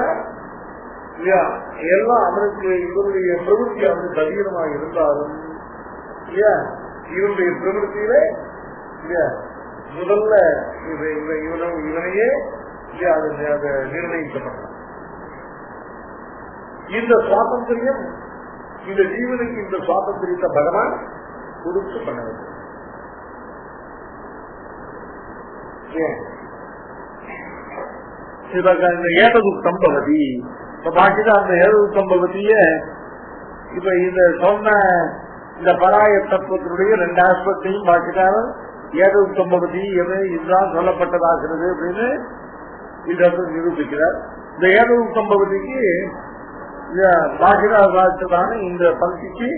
எல்லாம் அவருக்கு இவருடைய பிரவருத்தி அவருக்கு அதீனமாக இருந்தாலும் இவருடைய பிரவருத்தியில முதல்ல இவனையே நிர்ணயிக்கப்பட்டான். இந்த சுவாதந்திரியம் இந்த ஜீவனுக்கு இந்த சுவாதந்திரியத்தை பகவான் கொடுத்து பண்ண வேண்டும். இந்த ஏததுக்தம் பவதி பாக்கிதான் அந்த ஏததுக்தம் பவதிய இப்ப இந்த சொன்ன இந்த பராய தத்துவத்தினுடைய 2 ஆஸ்பெக்டையும் பாக்கிதான் ஏததுக்தம் பவதி இதுதான் சொல்லப்பட்டதாகிறது அப்படின்னு இந்த நிரூபிக்கிறார். இந்த ஏததுக்தம் பவதிக்கு பாக்கிதான இந்த பங்கிக்கு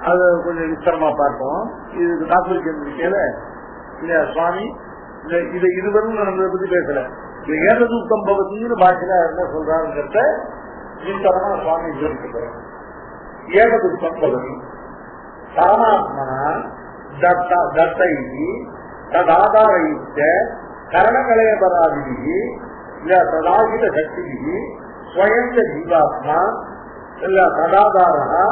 அது கொஞ்சம் விஸ்தரமா பார்ப்போம். இதுக்கு தாத்பரியம் இல்லையா சுவாமி இதை இருவரும் நடந்ததை பத்தி பேசல. ஏததுக்தம் பவதின்னு பாக்கிதா என்ன சொல்றாருங்கிறத விஸ்தரமா சுவாமி விவரிக்கிறார். ஏததுக்தம் பவதி பரமாத்மனா தத்தை ததாதாரயித்த கரணகலயபராதி ததாகித சக்தி ஸ்வயம் ஜீவாத்மா இல்ல ததாதாரா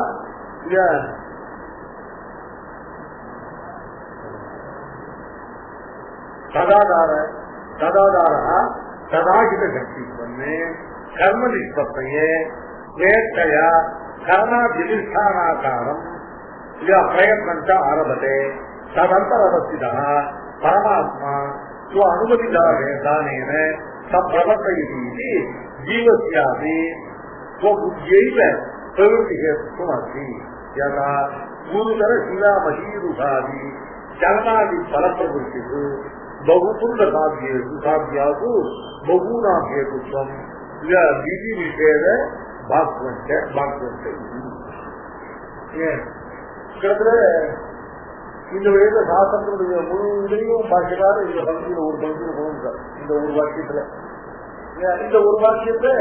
ததாகித சக்தி கர்ம நிஷ்பத்தையே வேட்டையா கர்ணாதிஷ்டானாகாரம் பிரயத்னஞ்ச ஆரம்பதே ததந்தரவஸ்திதா பரமாத்மா அனுமதிதானேன சம்பிரவர்த்தயதி ஜீவஸ்யாபி ஸ்வபுத்யைவ பிரவೃತ್ತಿஹேத்தும் அஸ்தி யதா குருதர சிலாமஹீருகாதி ஜனநாதி பலப்பிரவೃತ್ತಿஷு பகுபுண்ட சாத்தியாது பகூனாம் ஹேதுத்வம் விதி நிஷேத பாக்வந்த இந்த வயது சாஸ்திரத்தினுடைய முழு இதையும் பார்க்கிறாரு. இந்த பகுதியில் ஒரு பகுதியில் போகிறார். இந்த ஒரு வாக்கியத்துல இந்த ஒரு வாக்கியத்தை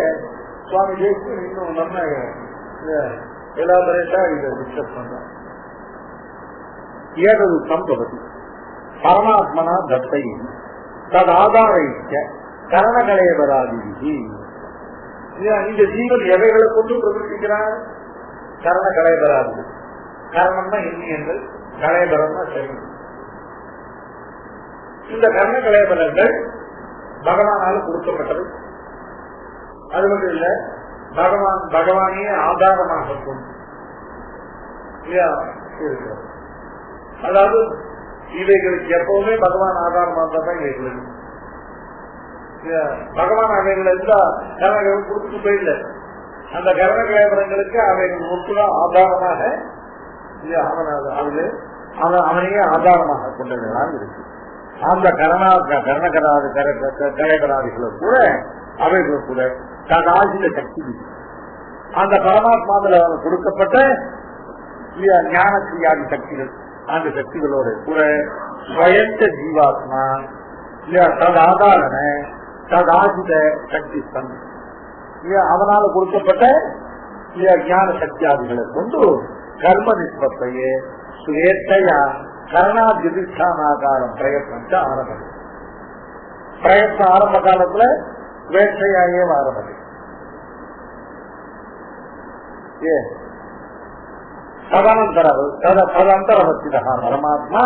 சுவாமி தேசியம் இன்னும் நம்ம எலாபரேட்டா இதை டிஸ்கஸ் பண்றாங்க. ஏததுக்தம் பவதி பரமாத்மனா தத்தை ததாதாரயிக்க கரணகலயபராதி. இந்த ஜீவன் எவைகளை கொண்டு பிரவர்த்திக்கிறான்? கரணகலயபராதி. கரணம்னா இந்தியங்கள், கலைபரம்னா சரி. இந்த கர்ணகலைபரங்கள் பகவானால் கொடுக்கப்பட்டது. அது மட்டும் இல்ல, பகவானையே ஆதாரமாக கொண்டு அதாவது இவைகளுக்கு எப்பவுமே பகவான் ஆதாரமாக தான் இவைகளுக்கு பகவான் அவைகள் இருந்தா கர்ணகலம் கொடுத்துட்டு போயிடல. அந்த கர்ணகலைபரங்களுக்கு அவைகள் ஒட்டுதான் ஆதாரமாக அவனையே ஆதாரமாக கொண்டதுதான் இருக்கு. அந்த கரணகராதிகளை கூட அவைகள் கூட ததாகித சக்தி அந்த பரமாத்மாவில் அவனுக்கு கொடுக்கப்பட்ட ஞான கிரியாதி சக்திகள், அந்த சக்திகளோட கூட ஸ்வயந்த ஜீவாத்மா ததாதாரண ததாகித சக்தி தன் அவனால கொடுக்கப்பட்ட ஞான சக்தியாதிகளை கொண்டு கர்ம நிஷ்பத்தையே சுவேட்டையா கர்ணாதிஷ்டானாகாரம் பிரயத்னத்தை ஆரம்பம். பிரயத்னம் ஆரம்ப காலத்துல வேட்டையாயே ஆரம்பம். ததந்தரவஸ்திதா பரமாத்மா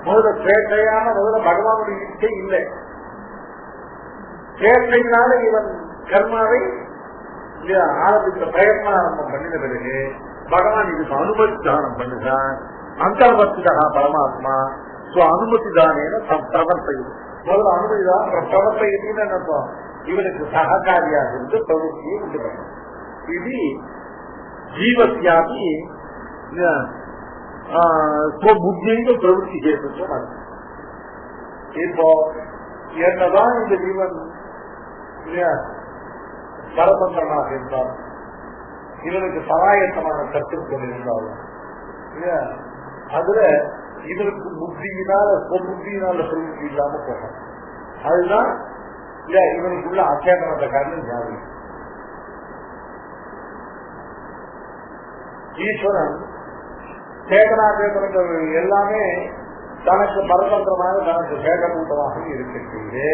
முதல்ல வேட்டையான முதல்ல பகவானுடைய இச்சை இல்லை. வேட்டையினால இவன் கர்மாவை ஆரம்பித்த பிரயத்ன ஆரம்பம் பண்ணின பிறகு பகவான் இதுக்கு அனுமதி தானம் பண்ணுகிறான். அந்தர்வர்த்திதா பரமாத்மா அனுமதி தானேன பிரவர்த்தையும் முதல்ல அனுமதிதான் பிரவர்த்தையின்னு நினைப்போம். இவனுக்கு சககாரியாக இருந்து பிரவருத்தியை உண்டு பண்ணும். இது ஜீவத்தியாகி புத்தியங்க பிரவருத்தி கேட்டு இப்போ என்னதான் இந்த ஜீவன் பரதந்திரனாக இருந்தாலும் இவனுக்கு பராயத்தமான கருத்துக்கள் இருந்தாலும் அதுல இவனுக்கு புத்தியினால புத்தியினால பிரவருத்தி இல்லாம போகும். அதுதான் இவனுக்குள்ள அச்சேதனத்தை காரணம் ஜாதி. ஈஸ்வரன் சேதனா சேதனங்கள் எல்லாமே தனக்கு பரதந்திரமாக தனக்கு சேதனூட்டமாக இருக்கிறது.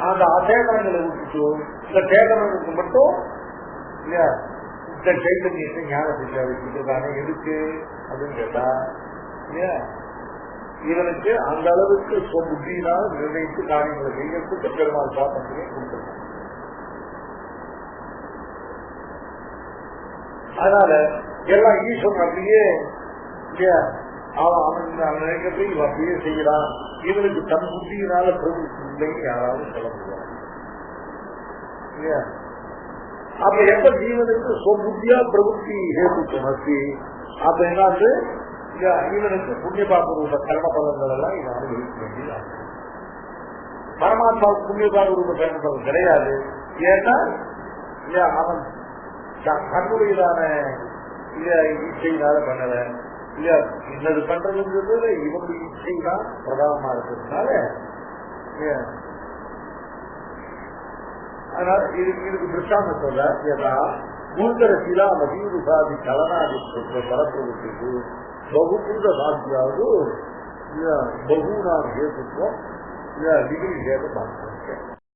அந்த அசேதனங்களை விட்டுட்டு இந்த சேதனங்களுக்கு மட்டும் இந்த சைத்தன்யத்தை ஞானத்தை வச்சுட்டு எதுக்கு அப்படின்னு கேட்டா இல்லையா, இவனுக்கு அந்த அளவுக்கு புத்தியினால் நிர்ணயித்து காரியங்களை செய்யறதுக்கு பெருமாள் சுவாதந்திரமே கொடுத்துருக்காங்க. அதனால எல்லாம் ஈஸ்வரன் அப்படியே அவன் நினைக்கிறது இவன் அப்படியே செய்யறான். இவனுக்கு தன் புத்தியினால பிரபுத்தி இல்லைன்னு யாராவது சொல்ல முடியாது இல்லையா. அப்ப எப்ப ஜீவனுக்கு சொபுத்தியா பிரபுத்தி ஏற்படுத்தி அப்ப என்னாச்சு இவனுக்கு புண்ணிய பாக்குற கர்ம பலன்கள் எல்லாம் இவன் அனுபவிக்க வேண்டியது. பரமாத்மாவுக்கு புண்ணிய பாக்குற கர்ம பலன் கிடையாது. ஏன்னா அவன் தன்னுடையதான இச்சையினால பண்ணல இல்ல, இன்னது பண்றதுங்கிறது இவனுடைய இச்சை தான் பிரதானமா இருக்கிறதுனால அதனால இதுக்கு திருஷ்டாந்தம் சொல்ற மூத்தர சிலாமதி உபாதி கலனாதி பரப்பிற்கு பகுபூத சாத்தியாவது பகுநாம் ஹேத்துவம் டிகிரி ஹேத பார்க்க